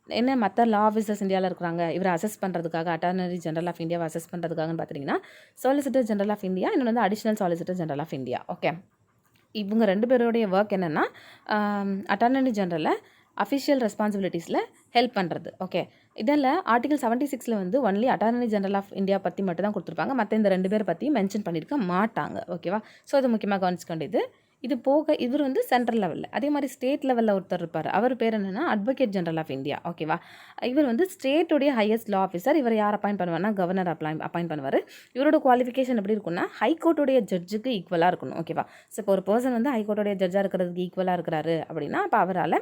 என்ன மற்ற லா ஆஃபீஸர்ஸ் இந்தியாவில் இருக்கிறாங்க இவரை அசஸ் பண்ணுறதுக்காக, அட்டார்னரி ஜெனரல் ஆஃப் இந்தியாவை அசஸ் பண்ணுறதுக்காகன்னு பார்த்துட்டிங்கன்னா, சொலிசிட்டர் ஜெனரல் ஆஃப் இந்தியா, இன்னொன்று வந்து additional solicitor general of India. Okay. இவங்க 2 பேருடைய ஒர்க் என்னென்னா, அட்டார்னரி ஜெனரலை அஃபிஷியல் ரெஸ்பான்சிபிலிட்டிஸில் ஹெல்ப் பண்ணுறது. ஓகே. இதில் ஆர்டிகல் 76 வந்து only attorney general of India பற்றி மட்டும் தான் கொடுத்துருப்பாங்க, மற்ற இந்த 2 பேர் பற்றி மென்ஷன் பண்ணியிருக்க மாட்டாங்க. ஓகேவா? ஸோ அது முக்கியமாக கவனிச்சுக்க வேண்டியது. இது போக இவர் வந்து சென்ட்ரல் லெவலில், அதே மாதிரி ஸ்டேட் லெவலில் ஒருத்தர் இருப்பார். அவர் பேர் என்னென்னா அட்வொகேட் ஜெனரல் ஆஃப் இந்தியா. ஓகேவா? இவர் வந்து ஸ்டேட்டுடைய ஹையஸ்ட் லா ஆஃபீஸர். இவர் யார் அப்பாயிண்ட் பண்ணுவார்னா கவர்னர் அப்பாயிண்ட் பண்ணுவார். இவரோட குவாலிஃபிகேஷன் எப்படி இருக்குன்னா, ஹைகோர்ட்டுடைய ஜட்ஜுக்கு ஈக்குவலாக இருக்கணும். ஓகேவா? ஸோ இப்போ ஒரு பர்சன் வந்து ஹைகோர்ட்டுடைய ஜட்ஜாக இருக்கிறதுக்கு ஈக்குவலாக இருக்கிறாரு அப்படின்னா, அப்போ அவரால்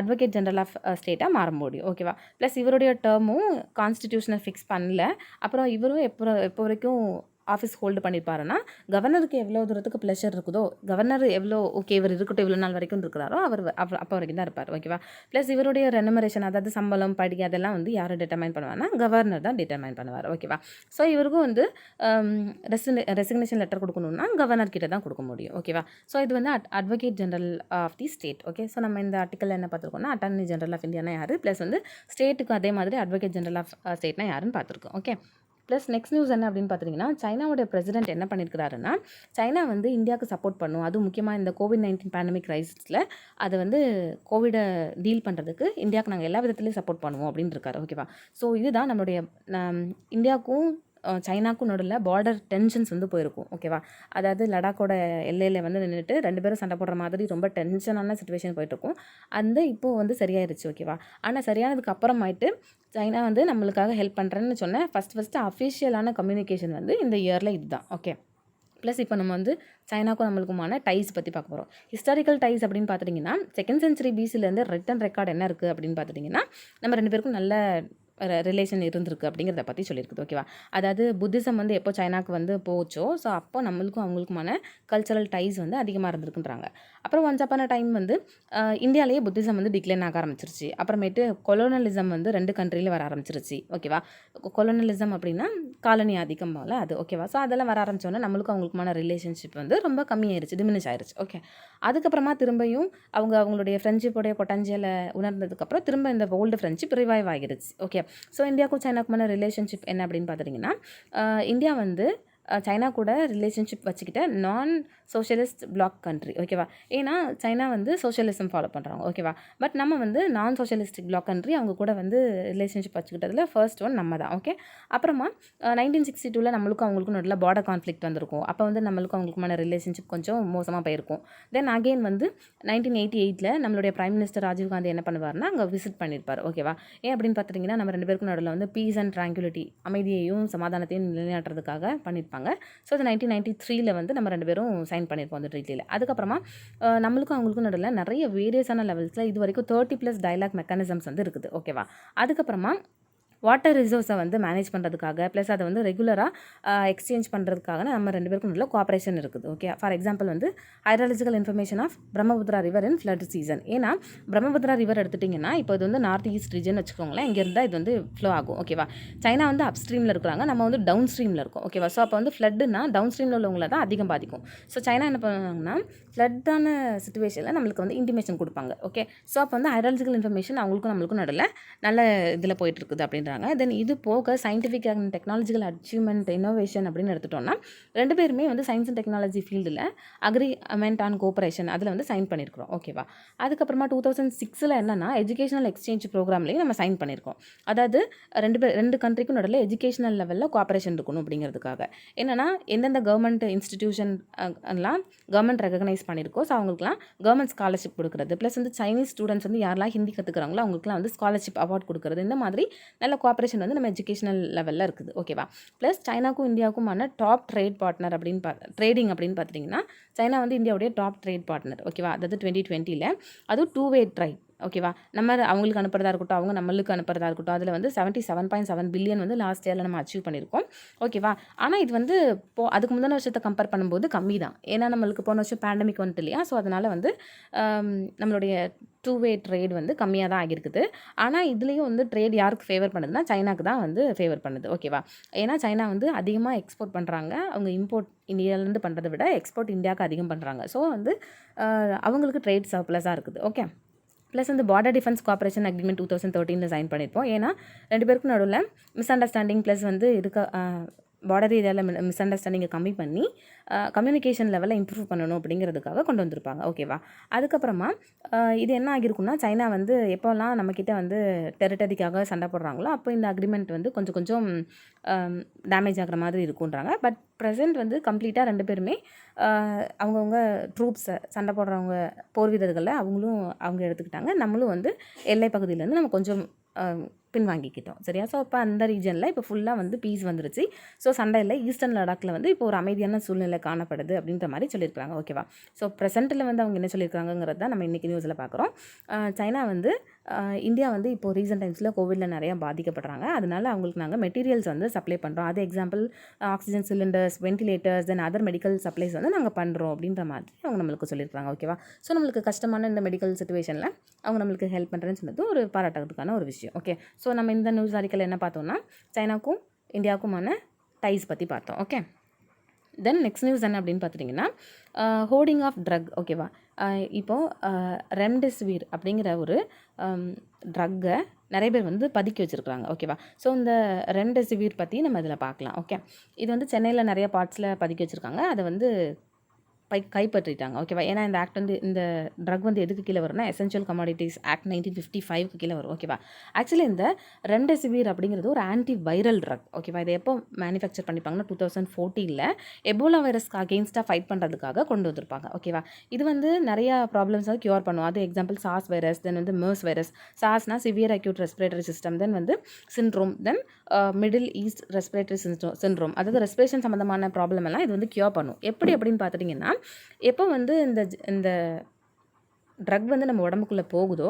அட்வொகேட் ஜெனரல் ஆஃப் ஸ்டேட்டாக மாற முடியும். ஓகேவா? ப்ளஸ் இவருடைய டேர்மும் கான்ஸ்டிடியூஷனை ஃபிக்ஸ் பண்ணல. அப்புறம் இவரும் எப்போ வரைக்கும் ஆஃபீஸ் ஹோல்டு பண்ணியிருப்பாருன்னா, கவர்னருக்கு எவ்வளோ தூரத்துக்கு ப்ளஷர் இருக்குதோ, கவர்னர் எவ்வளோ ஓகே இவர் இருக்கட்டும் இவ்வளோ நாள் வரைக்கும் இருக்கிறாரோ அப்போ வரைக்கும் தான் இருப்பார். ஓகேவா? ப்ளஸ் இவருடைய ரெனுமரேஷன், அதாவது சம்பளம் படி அதெல்லாம் வந்து யார் டிட்டர்மைன் பண்ணுவார்னா கவர்னர் தான் டிட்டர்மைன் பண்ணுவார். ஓகேவா? ஸோ இவருக்கும் வந்து ரெசிக்னேஷன் லெட்டர் கொடுக்கணுன்னா கவர்னர் கிட்ட தான் கொடுக்க முடியும். ஓகேவா? ஸோ இது வந்து advocate general of the state. Okay. So நம்ம இந்த ஆர்டிக்கல் என்ன பார்த்துருக்கோம்னா, அட்டார்னி ஜெனரல் ஆஃப் இந்தியானா யார், ப்ளஸ் வந்து ஸ்டேட்டுக்கு அதே மாதிரி அட்வொகேட் ஜெனரல் ஆஃப் ஸ்டேட்னா யாருன்னு பார்த்துருக்கோம். ஓகே. ப்ளஸ் நெக்ஸ்ட் நியூஸ் என்ன அப்படின்னு பார்த்தீங்கன்னா, சைனாவோட பிரசிடென்ட் என்ன பண்ணியிருக்கிறாருன்னா, சைனா வந்து இந்தியாவுக்கு சப்போர்ட் பண்ணும், அதுவும் முக்கியமாக இந்த COVID-19 பேண்டமிக் ரைசிஸில் அதை வந்து கோவிடை டீல் பண்ணுறதுக்கு இந்தியாவுக்கு நாங்கள் எல்லா விதத்துலேயும் சப்போர்ட் பண்ணுவோம் அப்படின்னு இருக்காரு. ஓகேவா? ஸோ இதுதான் நம்மளுடைய இந்தியாவுக்கும் சைனாக்கும் நடுவில் பார்டர் டென்ஷன்ஸ் வந்து போயிருக்கும். ஓகேவா? அதாவது லடாக்கோட எல்லையில் வந்து நின்றுட்டு 2 பேரும் சண்டை போடுற மாதிரி ரொம்ப டென்ஷனான சுச்சுவேஷன் போயிட்டுருக்கும். இப்போது வந்து சரியாயிருச்சு. ஓகேவா? ஆனால் சரியானதுக்கு அப்புறமாயிட்டு சைனா வந்து நம்மளுக்காக ஹெல்ப் பண்ணுறேன்னு சொன்னேன் ஃபஸ்ட்டு அஃபிஷியலான கம்யூனிகேஷன் வந்து இந்த இயரில் இதுதான். ஓகே. ப்ளஸ் இப்போ நம்ம வந்து சைனாக்கும் நம்மளுக்குமான டைஸ் பற்றி பார்க்க போகிறோம். ஹிஸ்டாரிக்கல் டைஸ் அப்படின்னு பார்த்துட்டிங்கன்னா, 2nd century BCலேருந்து ரிட்டன் ரெக்கார்டு என்ன இருக்குது அப்படின்னு பார்த்துட்டிங்கன்னா, நம்ம 2 பேருக்கும் நல்ல ரிலேஷன் இருந்திருக்கு அப்படிங்கிறத பற்றி சொல்லியிருக்குது. ஓகேவா? அதாவது புத்திசம் வந்து எப்போ சைனாக்கு வந்து போச்சோ, ஸோ அப்போ நம்மளுக்கும் அவங்களுக்குமான கல்ச்சரல் டைஸ் வந்து அதிகமாக இருந்திருக்குன்றாங்க. அப்புறம் ஒன்ஸ் அப்பான டைம் வந்து இந்தியாவிலேயே புத்திசம் வந்து டிக்ளைன் ஆக ஆரம்பிச்சிருச்சு. அப்புறமேட்டு கொலோனலிசம் வந்து 2 கண்ட்ரியில் வர ஆரம்பிச்சிருச்சு. ஓகேவா? கொலோனலிசம் அப்படின்னா காலனி ஆதிக்கம் போல் அது. ஓகேவா? ஸோ அதெல்லாம் வர ஆரம்பித்தோன்னே நம்மளுக்கும் அவங்களுக்குமான ரிலேஷன்ஷிப் வந்து ரொம்ப கம்மியாயிருச்சு, டிமினிஷ் ஆயிருச்சு. ஓகே. அதுக்கப்புறமா திரும்பியும் அவங்களுடைய ஃப்ரெண்ட்ஷிப்போடைய பொட்டன்ஷியலை உணர்ந்ததுக்கப்புறம் திரும்ப இந்த ஓல்டு ஃப்ரெண்ட்ஷிப் ரிவைவ் ஆகிடுச்சு. ஓகே. ஸோ இந்தியாவுக்கும் சைனாக்குமான ரிலேஷன்ஷிப் என்ன அப்படின்னு பார்த்துட்டிங்கன்னா, இந்தியா வந்து சைனா கூட ரிலேஷன்ஷிப் வச்சுக்கிட்ட நான் சோஷியலிஸ்ட் பிளாக் கண்ட்ரி. ஓகேவா? ஏன்னா சைனா வந்து சோஷியலிசம் ஃபாலோ பண்ணுறாங்க. ஓகேவா? பட் நம்ம வந்து நான் சோஷியலிஸ்டிக் பிளாக் கண்ட்ரி, அவங்க கூட வந்து ரிலேஷன்ஷிப் வச்சுக்கிட்டதில் ஃபர்ஸ்ட் ஒன் நம்ம தான். ஓகே. அப்புறமா 1962 நம்மளுக்கும் அவங்களுக்கும் நடுவில் பார்டர் கான்ஃப்ளிக்ட் வந்திருக்கும். அப்போ வந்து நம்மளுக்கும் அவங்களுக்குமான ரிலேஷன்ஷிப் கொஞ்சம் மோசமாக போயிருக்கும். தென் அகெயின் வந்து 1988 நம்மளுடைய பிரைம் மினிஸ்டர் ராஜீவ்காந்தி என்ன பண்ணுவார்னா அங்கே விசிட் பண்ணியிருப்பார். ஓகேவா? ஏன் அப்படின்னு பார்த்துட்டிங்கன்னா, நம்ம 2 பேருக்கும் நடுவில் வந்து பீஸ் அண்ட் ட்ராங்குலிட்டி, அமைதியையும் சமாதானத்தையும் நிலைநாட்டுறதுக்காக பண்ணியிருப்பாங்க. ஸோ அது 1993 வந்து நம்ம 2 பேரும் சைன் பண்ணியிருப்போம் அந்த ட்ரீட்டியில். அதுக்கப்புறமா நம்மளுக்கும் அவங்களுக்கும் நடுவில் நிறைய வேரியஸான லெவல்ஸில் இது வரைக்கும் 30+ டயலாக் மெக்கானிசம்ஸ் வந்து இருக்குது. ஓகேவா? அதுக்கப்புறமா வாட்டர் ரிசோர்ஸை வந்து மேனேஜ் பண்ணுறதுக்காக ப்ளஸ் அதை வந்து ரெகுலராக எக்ஸ்சேஞ்ச் பண்ணுறதுக்காக நம்ம 2 பேருக்கும் உள்ள கோஆப்ரேஷன் இருக்குது. ஓகே, ஃபார் எக்ஸாம்பிள் வந்து hydrological information of Brahmaputra river in flood season. ஏன்னா பிரம்மபுத்திரா ரிவர் எடுத்துட்டிங்கன்னா இப்போ இது வந்து நார்த் ஈஸ்ட் ரீஜன் வச்சுக்கோங்களேன், இங்கே இருந்தால் இது வந்து ஃப்ளோ ஆகும். ஓகேவா, சைனா வந்து அப் ஸ்ட்ரீமில் இருக்கிறாங்க, நம்ம வந்து டவுன் ஸ்ட்ரீமில் இருக்கோம். ஓகேவா, ஸோ அப்போ வந்து ஃப்ளட்டுனா டவுன் ஸ்ட்ரீமில் உள்ளவங்கள தான் அதிகம் பாதிக்கும். ஸோ சைனா என்ன பண்ணுவாங்கன்னா ஃப்ளட்டான சுச்சுவேஷனில் நம்மளுக்கு வந்து இன்டிமேஷன் கொடுப்பாங்க. ஓகே, ஸோ அப்போ வந்து ஹைட்ராலஜிக்கல் இன்ஃபர்மேஷன் அவங்களுக்கும் நம்மளுக்கும் நடுவில் நல்ல இதில் போயிட்டு இருக்குது அப்படின்றாங்க. தென் இது போக scientific and technological achievement innovation அப்படின்னு எடுத்துட்டோம்னா 2 பேருமே வந்து சயின்ஸ் அண்ட் டெக்னாலஜி ஃபீல்டில் அக்ரிமெண்ட் ஆன் கோஆபரேஷன் அதில் வந்து சைன் பண்ணியிருக்கிறோம். ஓகேவா, அதுக்கப்புறமா 2006 என்னன்னா எஜுகேஷனல் எக்ஸ்சேஞ்ச் ப்ரோக்ராம்லேயும் நம்ம சைன் பண்ணியிருக்கோம். அதாவது 2 கண்ட்ரிக்கும் நடுவில் எஜுகேஷனல் லெவலில் கோஆபரேஷன் இருக்கணும் அப்படிங்கிறதுக்காக. என்னென்னா எந்தெந்த கவர்மெண்ட் இன்ஸ்டிடியூஷன் எல்லாம் கவர்மெண்ட் ரெகனைஸ் பண்ணியிருக்கோம், ஸோ அவங்களுக்குலாம் கவர்மெண்ட் ஸ்காலர்ஷிப் கொடுக்குறது, ப்ளஸ் வந்து சைனீஸ் ஸ்டூடெண்ட்ஸ் வந்து யாரெல்லாம் ஹிந்தி கற்றுக்குறாங்களோ அவங்களுக்குலாம் வந்து ஸ்காலர்ஷிப் அவார்ட் கொடுக்குறது, இந்த மாதிரி நல்ல கோஆபரேஷன் வந்து நம்ம எஜுகேஷனல் லெவலில் இருக்குது. ஓகேவா, ப்ளஸ் சைனாக்கும் இந்தியாவுக்குமான டாப் ட்ரேட் பார்ட்னர் அப்படின்னு ட்ரேடிங் அப்படின்னு பார்த்துட்டிங்கன்னா சைனா வந்து இந்தியாவுடைய டாப் ட்ரேட் பார்ட்னர். ஓகேவா, அதாவது 2020 அதுவும் 2-way ட்ரைட். ஓகேவா, நம்ம அவங்களுக்கு அனுப்புறதா இருக்கட்டும், அவங்க நம்மளுக்கு அனுப்புறதா இருக்கட்டும், அதில் வந்து 77.7 பில்லியன் வந்து லாஸ்ட் இயரில் நம்ம அச்சீவ் பண்ணியிருக்கோம். ஓகேவா, ஆனால் இது வந்து அதுக்கு முந்தின வருஷத்தை கம்பேர் பண்ணும்போது கம்மி தான். ஏன்னா நம்மளுக்கு போன வருஷம் பேண்டமிக் வந்துட்டு இல்லையா, ஸோ அதனால் வந்து நம்மளுடைய 2-way ட்ரேட் வந்து கம்மியாக தான் ஆகியிருக்குது. ஆனால் இதுலேயும் வந்து ட்ரேட் யாருக்கு ஃபேவர் பண்ணுதுன்னா சைனாக்கு தான் வந்து ஃபேவர் பண்ணுது. ஓகேவா, ஏன்னா சைனா வந்து அதிகமாக எக்ஸ்போர்ட் பண்ணுறாங்க, அவங்க இம்போர்ட் இந்தியாவிலேருந்து பண்ணுறதை விட எக்ஸ்போர்ட் இந்தியாவுக்கு அதிகம் பண்ணுறாங்க. ஸோ வந்து அவங்களுக்கு ட்ரேட் சர்ப்ளஸாக இருக்குது. ஓகே, ப்ளஸ் வந்து border defence cooperation agreement 2013 sign பண்ணியிருப்போம். ஏன்னா 2 பேருக்கும் நடுவில் மிஸ் அண்டர்ஸ்டாண்டிங் ப்ளஸ் வந்து பார்டர் ஏரியாவில் மிஸ் அண்டர்ஸ்டாண்டிங்கை கம்மி பண்ணி கம்யூனிகேஷன் லெவலில் இம்ப்ரூவ் பண்ணணும் அப்படிங்கிறதுக்காக கொண்டு வந்திருப்பாங்க. ஓகேவா, அதுக்கப்புறமா இது என்ன ஆகியிருக்குன்னா சைனா வந்து எப்போல்லாம் நம்மக்கிட்ட வந்து டெரிட்டரிக்காக சண்டை போடுறாங்களோ அப்போ இந்த அக்ரிமெண்ட் வந்து கொஞ்சம் டேமேஜ் ஆகிற மாதிரி இருக்குன்றாங்க. பட் ப்ரெசென்ட் வந்து கம்ப்ளீட்டாக 2 பேருமே அவங்கவுங்க ட்ரூப்ஸை சண்டை போடுறவங்க போர் வீரர்களை அவங்க எடுத்துக்கிட்டாங்க, நம்மளும் வந்து எல்லை பகுதியிலேருந்து நம்ம கொஞ்சம் பின்வாங்கிக்கிட்டோம். சரியா, ஸோ அப்போ அந்த ரீஜனில் இப்போ ஃபுல்லாக வந்து பீஸ் வந்துருச்சு. ஸோ சண்டை இல்லை, ஈஸ்டர்ன் லடாக்கில் வந்து இப்போ ஒரு அமைதியான சூழ்நிலை காணப்படுது அப்படின்ற மாதிரி சொல்லியிருக்காங்க. ஓகேவா, ஸோ ப்ரெசென்ட்டில் வந்து அவங்க என்ன சொல்லியிருக்காங்கிறது தான் நம்ம இன்றைக்கி நியூஸில் பார்க்குறோம். சைனா வந்து இந்தியா வந்து இப்போது ரீசெண்ட் டைம்ஸில் கோவிடில் நிறையா பாதிக்கப்படுறாங்க, அதனால அவங்களுக்கு நாங்கள் மெட்டீரியல்ஸ் வந்து சப்ளை பண்ணுறோம். அது example oxygen cylinders, ventilators, then other medical supplies வந்து நாங்கள் பண்ணுறோம் அப்படின்ற மாதிரி அவங்க நம்மளுக்கு சொல்லியிருக்காங்க. ஓகேவா, ஸோ நம்மளுக்கு கஷ்டமான இந்த மெடிக்கல் சுச்சுவேஷனில் அவங்க நம்மளுக்கு ஹெல்ப் பண்ணுறேன்னு சொன்னது ஒரு பாராட்டுறதுக்கான ஒரு விஷயம். ஓகே, ஸோ நம்ம இந்த நியூஸ் ஆர்டிக்கல் என்ன பார்த்தோம்னா சைனாக்கும் இந்தியாவுக்குமான டைஸ் பற்றி பார்த்தோம். ஓகே, தென் நெக்ஸ்ட் நியூஸ் என்ன அப்படின்னு பார்த்துட்டிங்கன்னா ஹோர்டிங் ஆஃப் ட்ரக். ஓகேவா, இப்போது ரெம்டெசிவிர் அப்படிங்கிற ஒரு ட்ரக்கை நிறைய பேர் வந்து பதுக்கி வச்சுருக்குறாங்க. ஓகேவா, ஸோ இந்த ரெம்டெசிவிர் பற்றி நம்ம இதில் பார்க்கலாம். ஓகே, இது வந்து சென்னையில் நிறைய பார்ட்ஸில் பதுக்கி வச்சுருக்காங்க, அதை வந்து கைப்பற்றிட்டாங்க. ஓகேவா, ஏன்னா இந்த ஆக்ட் வந்து இந்த ட்ரக் வந்து எதுக்கு கீழே வரும்னா எசென்ஷியல் கமாடிட்டிஸ் ஆக்ட் 1955 கீழே வரும். ஓகேவா, ஆக்சுவலி இந்த ரெம்டெசிவிர் அப்படிங்கிறது ஒரு ஆன்டி வைரல் ட்ரக். ஓகேவா, இதை எப்போ மேனுஃபேக்சர் பண்ணிப்பாங்கன்னா 2014 எபோலா வைரஸ்க்கு அகெயின்ஸ்டாக ஃபைட் பண்ணுறதுக்காக கொண்டு வந்திருப்பாங்க. ஓகேவா, இது வந்து நிறையா ப்ராப்ளம்ஸை க்யூர் பண்ணும். அது எக்ஸாம்பிள் சாஸ் வைரஸ், தென் வந்து MERS வைரஸ். சாஸ்னா severe acute respiratory system, then வந்து syndrome, then middle east respiratory syndrome, அதாவது ரெஸ்பிரேஷன் சம்மந்தமான ப்ராப்ளம் எல்லாம் இது வந்து க்யூர் பண்ணும். எப்படி அப்படின்னு பார்த்துட்டிங்கன்னா எப்போ வந்து இந்த ட்ரக் வந்து நம்ம உடம்புக்குள்ளே போகுதோ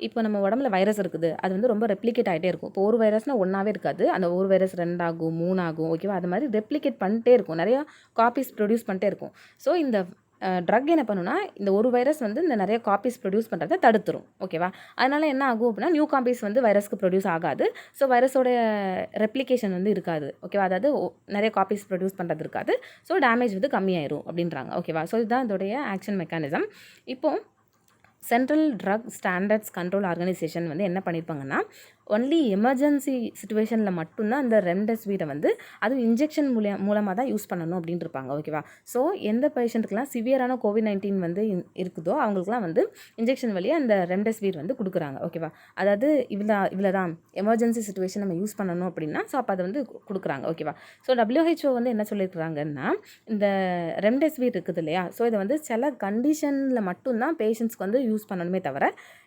இப்போ நம்ம உடம்புல வைரஸ் இருக்குது, அது வந்து ரொம்ப ரெப்ளிகேட் ஆகிட்டே இருக்கும். இப்போ ஒரு வைரஸ்னால் ஒன்றாவே இருக்காது, அந்த ஒரு வைரஸ் 2 ஆகும் 3 ஆகும். ஓகேவா, அது மாதிரி ரெப்ளிகேட் பண்ணிட்டே இருக்கும், நிறையா காப்பீஸ் ப்ரொடியூஸ் பண்ணிட்டே இருக்கும். ஸோ இந்த ட்ரக் என்ன பண்ணுன்னா இந்த ஒரு வைரஸ் வந்து இந்த நிறைய காப்பீஸ் ப்ரொடியூஸ் பண்ணுறதை தடுத்துரும். ஓகேவா, அதனால் என்ன ஆகும் அப்படின்னா நியூ காப்பீஸ் வந்து வைரஸ்க்கு ப்ரொடியூஸ் ஆகாது. ஸோ வைரஸோட ரெப்ளிகேஷன் வந்து இருக்காது. ஓகேவா, அதாவது நிறைய காப்பீஸ் ப்ரொடியூஸ் பண்ணுறது இருக்காது. ஸோ டேமேஜ் வந்து கம்மியாயிரும் அப்படின்றாங்க. ஓகேவா, ஸோ இதுதான் இதோடைய ஆக்ஷன் மெக்கானிசம். இப்போது central drug standards control organisation வந்து என்ன பண்ணியிருப்பாங்கன்னா ஒன்லி எமர்ஜென்சி சுச்சுவேஷனில் மட்டும்தான் இந்த ரெம்டெசிவிரை வந்து அதுவும் இன்ஜெக்ஷன் மூலமாக தான் யூஸ் பண்ணணும் அப்படின்ட்டு இருப்பாங்க. ஓகேவா, ஸோ எந்த பேஷண்ட்டுக்கெலாம் சிவியரான COVID-19 வந்து இருக்குதோ அவங்களுக்குலாம் வந்து இன்ஜெக்ஷன் வழியாக அந்த ரெம்டெசிவிர் வந்து கொடுக்குறாங்க. ஓகேவா, அதாவது இவ்வளோ தான் எமர்ஜென்சி சுச்சுவேஷன் நம்ம யூஸ் பண்ணணும் அப்படின்னா ஸோ அப்போ அதை வந்து கொடுக்குறாங்க. ஓகேவா, ஸோ WHO வந்து என்ன சொல்லியிருக்கிறாங்கன்னா இந்த ரெம்டெசிவிர் இருக்குது இல்லையா, ஸோ இதை வந்து சில கண்டிஷனில் மட்டும்தான் பேஷண்ட்ஸ்க்கு வந்து யூஸ் பண்ணணுமே தவிர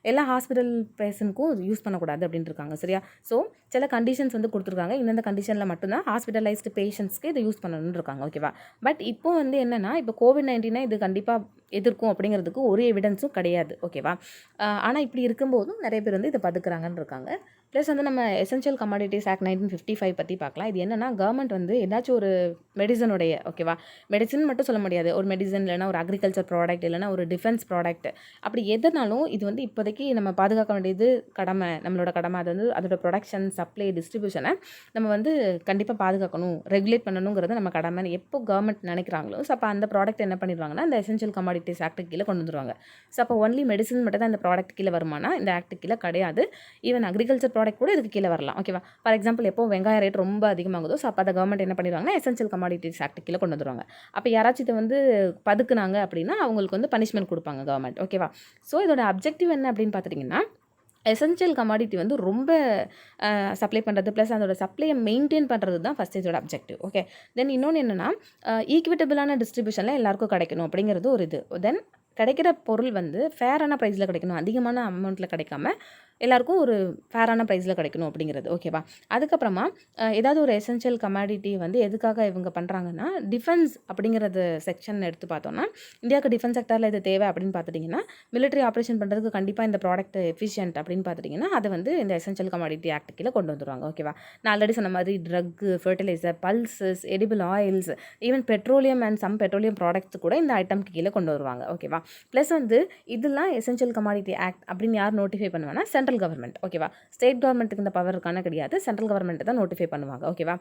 எல்லா ஹாஸ்பிட்டல் பேஷண்ட்க்கும் யூஸ் பண்ணக்கூடாது அப்படின்ட்டு இருக்காங்க. சரியா, ஸோ சில கண்டிஷன்ஸ் வந்து கொடுத்துருக்காங்க, இந்தந்த கண்டிஷனில் மட்டும்தான் ஹாஸ்பிட்டலைஸ்டு பேஷண்ட்ஸ்க்கு இதை யூஸ் பண்ணணும்னு இருக்காங்க. ஓகேவா, பட் இப்போ வந்து என்னென்னா இப்போ COVID-19 இது கண்டிப்பாக எதிர்க்கும் அப்படிங்கிறதுக்கு ஒரு எவிடன்ஸும் கிடையாது. ஓகேவா, ஆனால் இப்படி இருக்கும்போதும் நிறைய பேர் வந்து இதை பதுக்குறாங்கன்னு இருக்காங்க. ப்ளஸ் வந்து நம்ம எசென்ஷியல் கமாடிட்டிஸ் ஆக்ட் 1955 பற்றி பார்க்கலாம். இது என்னென்னா கவர்மெண்ட் வந்து ஏதாச்சும் ஒரு மெடிசனுடைய ஓகேவா, மெடிசன் மட்டும் சொல்ல முடியாது, ஒரு மெடிசன் இல்லைனா ஒரு அக்ரிகல்ச்சர் ப்ராடக்ட் இல்லைனா ஒரு டிஃபென்ஸ் ப்ராடக்ட், அப்படி எதுனாலும் இது வந்து இப்போதைக்கு நம்ம பாதுகாக்க வேண்டியது நம்மளோட கடமை. அது வந்து அதோட ப்ரொடக்ஷன், சப்ளை, டிஸ்ட்ரிபியூஷனை நம்ம வந்து கண்டிப்பாக பாதுகாக்கணும், ரெகுலேட் பண்ணணுங்கிறது நம்ம கடமை எப்போ கவர்மெண்ட் நினைக்கிறாங்களோ. ஸோ அப்போ அந்த ப்ராடக்ட் என்ன பண்ணிடுவாங்கன்னா இந்த எசென்ஷியல் கமாடிட்டிஸ் ஆக்ட் கீழே கொண்டு வந்துருவாங்க. ஸோ அப்போ ஒன்லி மெடிசன் மட்டும் தான் இந்த ப்ராடக்ட் கீழே வருமானா இந்த ஆக்ட் கீழே கிடையாது. ஈவன் அக்ரிகல்ச்சர் ப்ராடக்ட் கூட இதுக்கு கீழே வரலாம். ஓகேவா, ஃபார் எக்ஸாம்பிள் எப்போ வெங்காய ரேட் ரொம்ப அதிகமாகுதோ ஸோ அப்போ அதை கவர்மெண்ட் என்ன பண்ணிடுவாங்கன்னா எசென்ஷியல் கமாடிட்டிஸ் ஆக்ட் கீழே கொண்டு வந்துருவாங்க. அப்போ யாராச்சும் இதை வந்து பதுக்குனாங்க அப்படின்னா அவங்களுக்கு வந்து பனிஷ்மெண்ட் கொடுப்பாங்க கவர்மெண்ட். ஓகேவா, ஸோ இதோட அப்ஜெக்டிவ் என்ன அப்படின்னு பார்த்துட்டிங்கன்னா எசென்ஷியல் கமாடிட்டி வந்து ரொம்ப சப்ளை பண்ணுறது ப்ளஸ் அதோட சப்ளையை மெயின்டைன் பண்ணுறது தான் ஃபஸ்ட் இதோட அப்ஜெக்டிவ். ஓகே, தென் இன்னொன்று என்னென்னா ஈக்விட்டபிளான டிஸ்ட்ரிபியூஷனில் எல்லாருக்கும் கிடைக்கணும் அப்படிங்கிறது ஒரு இது. தென் கிடைக்கிற பொருள் வந்து ஃபேரான ப்ரைஸில் கிடைக்கணும், அதிகமான அமௌண்ட்டில் கிடைக்காம எல்லாருக்கும் ஒரு ஃபேரான ப்ரைஸில் கிடைக்கணும் அப்படிங்கிறது. ஓகேவா, அதுக்கப்புறமா ஏதாவது ஒரு எசென்ஷியல் கமாடிட்டி வந்து எதுக்காக இவங்க பண்ணுறாங்கன்னா டிஃபென்ஸ் அப்படிங்கிறது செக்ஷன் எடுத்து பார்த்தோன்னா இந்தியாவுக்கு டிஃபென்ஸ் செக்டரில் இது தேவை அப்படின்னு பார்த்துட்டிங்கன்னா மிலிட்ரி ஆப்ரேஷன் பண்ணுறதுக்கு கண்டிப்பாக இந்த ப்ராடக்ட் எஃபிஷியன்ட் அப்படின்னு பார்த்துட்டிங்கன்னா அதை வந்து இந்த எசென்ஷியல் கமாடிட்டி ஆக்ட் கீழே கொண்டு வந்துடுவாங்க. ஓகேவா, நான் ஆல்ரெடி சொன்ன மாதிரி drug, fertiliser, pulses, edible oils, even petroleum and some petroleum products கூட இந்த ஐட்டம்க்கு கீழே கொண்டு வருவாங்க. ஓகேவா, ப்ளஸ் வந்து இதெல்லாம் எசென்ஷியல் கமாடிட்டி ஆக்ட் அப்படின்னு யார் நோட்டிஃபை பண்ணுவாங்கன்னா சென்ட்ரல் கவர்மெண்ட். ஓகேவா, ஸ்டேட் கவர்மெண்ட்டுக்கு இந்த பவர் இருக்கான கிடையாது, சென்ட்ரல் கவர்மெண்ட் தான் நோட்டிஃபை பண்ணுவாங்க. ஓகேவா,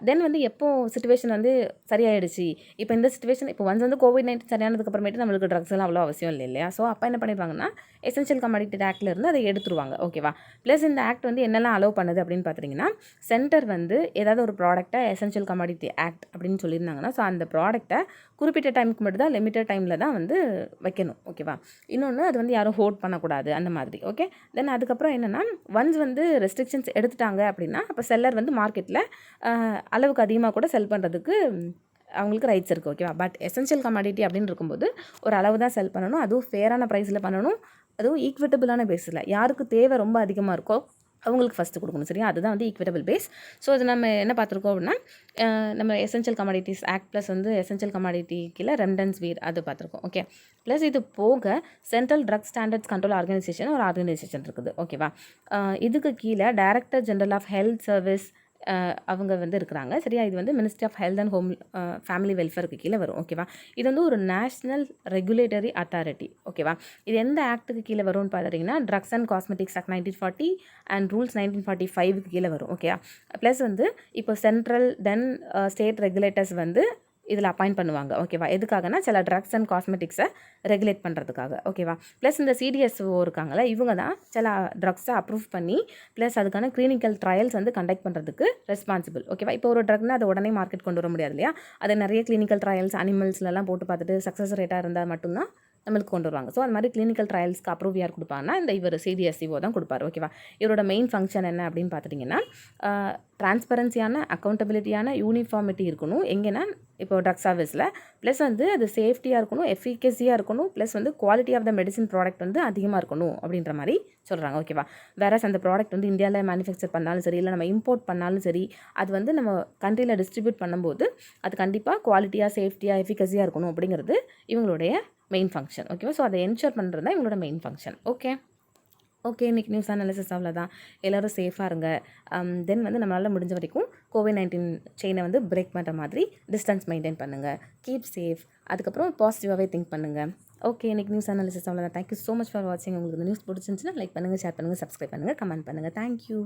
தென் வந்து எப்போ சிச்சுவேஷன் வந்து சரியாயிடுச்சு, இப்போ இந்த சிச்சுவேஷன் இப்போ வந்து கோவிட்-19 சரியானதுக்கு அப்புறமேட்டு நம்மளுக்கு ட்ரக்ஸ் எல்லாம் அவ்வளோ அவசியம் இல்லை இல்லையா. ஸோ அப்போ என்ன பண்ணிடுவாங்கன்னா எசென்ஷியல் கமாடிட்டி ஆக்ட்ல இருந்து அதை எடுத்துருவாங்க. ஓகேவா, ப்ளஸ் இந்த ஆக்ட் வந்து என்னெல்லாம் அலோவ் பண்ணுது அப்படின்னு பார்த்துட்டிங்கன்னா சென்டர் வந்து ஏதாவது ஒரு ப்ராடக்ட்டை எசென்ஷியல் கமாடிட்டி ஆக்ட் அப்படின்னு சொல்லியிருந்தாங்கன்னா ஸோ அந்த ப்ராடக்ட்டை குறிப்பிட்ட டைமுக்கு மட்டும் தான், லிமிட்டட் டைமில் தான் வந்து வைக்கணும். ஓகேவா, இன்னொன்று அது வந்து யாரும் ஹோல்ட் பண்ணக்கூடாது அந்த மாதிரி. ஓகே, தென் அதுக்கப்புறம் என்னென்னா ஒன்ஸ் வந்து ரெஸ்ட்ரிக்ஷன்ஸ் எடுத்துட்டாங்க அப்படின்னா அப்போ செல்லர் வந்து மார்க்கெட்டில் அளவுக்கு அதிகமாக கூட செல் பண்ணுறதுக்கு அவங்களுக்கு ரைட்ஸ் இருக்குது. ஓகேவா, பட் எசென்ஷியல் கமாடிட்டி அப்படின்னு இருக்கும்போது ஒரு அளவு தான் செல் பண்ணணும், அதுவும் ஃபேரான ப்ரைஸில் பண்ணணும், அதுவும் ஈக்விட்டபிளான பேஸில். யாருக்கு தேவை ரொம்ப அதிகமாக இருக்கோ அவங்களுக்கு ஃபஸ்ட்டு கொடுக்கணும். சரியா, அதுதான் வந்து ஈக்விட்டபிள் பேஸ். ஸோ அது நம்ம என்ன பார்த்துருக்கோம் அப்படின்னா நம்ம எசென்ஷியல் கமாடிட்டிஸ் ஆக்ட் ப்ளஸ் வந்து எசென்ஷியல் கமாடிட்டி கீழே ரெம்டென்சிவிர் அது பார்த்துருக்கோம். ஓகே, ப்ளஸ் இது போக central drug standards control organisation ஒரு ஆர்கனைசேஷன் இருக்குது. ஓகேவா, இதுக்கு கீழே director general of health service அவங்க வந்து இருக்கிறாங்க. சரியா, இது வந்து ministry of health and home family வெல்ஃபேருக்கு கீழே வரும். ஓகேவா, இது வந்து ஒரு நேஷ்னல் ரெகுலேட்டரி அத்தாரிட்டி. ஓகேவா, இது எந்த ஆக்ட்டுக்கு கீழே வரும்னு பார்த்துட்டிங்கன்னா drugs and cosmetics act 1940 and rules 1945க்கு கீழே வரும். ஓகேவா, ப்ளஸ் வந்து இப்போ சென்ட்ரல் தென் ஸ்டேட் ரெகுலேட்டர்ஸ் வந்து இதில் அப்பாயிண்ட் பண்ணுவாங்க. ஓகேவா, எதுக்காகனா சில ட்ரக்ஸ் அண்ட் காஸ்மெட்டிக்ஸை ரெகுலேட் பண்ணுறதுக்காக. ஓகேவா, ப்ளஸ் இந்த சிடிஎஸ்ஓ இருக்காங்களே இவங்க தான் சில ட்ரக்ஸை அப்ரூவ் பண்ணி ப்ளஸ் அதுக்கான கிளினிக்கல் ட்ரையல்ஸ் வந்து கண்டக்ட் பண்ணுறதுக்கு ரெஸ்பான்சிபிள். ஓகேவா, இப்போ ஒரு ட்ரக்னா அதை உடனே மார்க்கெட் கொண்டு வர முடியாது இல்லையா, அதை நிறைய கிளினிக்கல் ட்ரையல்ஸ் அனிமல்ஸ்லாம் போட்டு பார்த்துட்டு சக்ஸஸ் ரேட்டாக இருந்தால் மட்டும்தான் நம்மளுக்கு கொண்டு வருவாங்க. ஸோ அது மாதிரி கிளினிக்கல் ட்ரையல்ஸ்க்கு அப்ரூவ் யார் கொடுப்பாங்கன்னா இந்த இவர் சிடிஎஸ்சிஓ தான் கொடுப்பார். ஓகேவா, இவரோட மெயின் ஃபங்க்ஷன் என்ன அப்படின்னு பார்த்துட்டிங்கன்னா டிரான்ஸ்பரன்சியான, அக்கௌண்டபிலிட்டியான, யூனிஃபார்மிட்டி இருக்கணும் எங்கேன்னா இப்போ ட்ரக் சர்வீஸில், ப்ளஸ் வந்து அது சேஃப்டியாக இருக்கணும், எஃபிகசியாக இருக்கணும், ப்ளஸ் வந்து quality of the medicine product வந்து அதிகமாக இருக்கணும் அப்படின்ற மாதிரி சொல்கிறாங்க. ஓகேவா, வேற அந்த ப்ராடக்ட் வந்து இந்தியாவில் மேனுஃபேக்சர் பண்ணாலும் சரி இல்லை நம்ம இம்போர்ட் பண்ணாலும் சரி அது வந்து நம்ம கண்ட்ரியில் டிஸ்ட்ரிபியூட் பண்ணும்போது அது கண்டிப்பாக குவாலிட்டியாக, சேஃப்டியாக, எஃபிகசியாக இருக்கணும் அப்படிங்கிறது இவங்களுடைய மெயின் ஃபங்க்ஷன். ஓகேவா, ஸோ அதை என்ஷூர் பண்ணுறது தான் இவங்களோட மெயின் ஃபங்க்ஷன். ஓகே, இன்றைக்கி நியூஸ் அனாலிசிஸ் அவ்வளோதான். எல்லோரும் சேஃபாக இருங்க. தென் வந்து நம்மளால் முடிஞ்ச வரைக்கும் கோவிட்-19 செயினை வந்து பிரேக் பண்ணுற மாதிரி டிஸ்டன்ஸ் மெயின்டைன் பண்ணுங்கள், கீப் சேஃப், அதுக்கப்புறம் பாசிட்டிவாகவே திங்க் பண்ணுங்கள். ஓகே, இன்றைக்கி நியூஸ் அனாலிசிஸ் அவ்வளோதான். தேங்க்யூ ஸோ மச் ஃபார் வாட்சிங். உங்களுக்கு இந்த நியூஸ் பிடிச்சிருந்துச்சுன்னா லைக் பண்ணுங்கள், ஷேர் பண்ணுங்கள், சப்ஸ்கிரைப் பண்ணுங்கள், கமெண்ட் பண்ணுங்கள். தேங்க்யூ.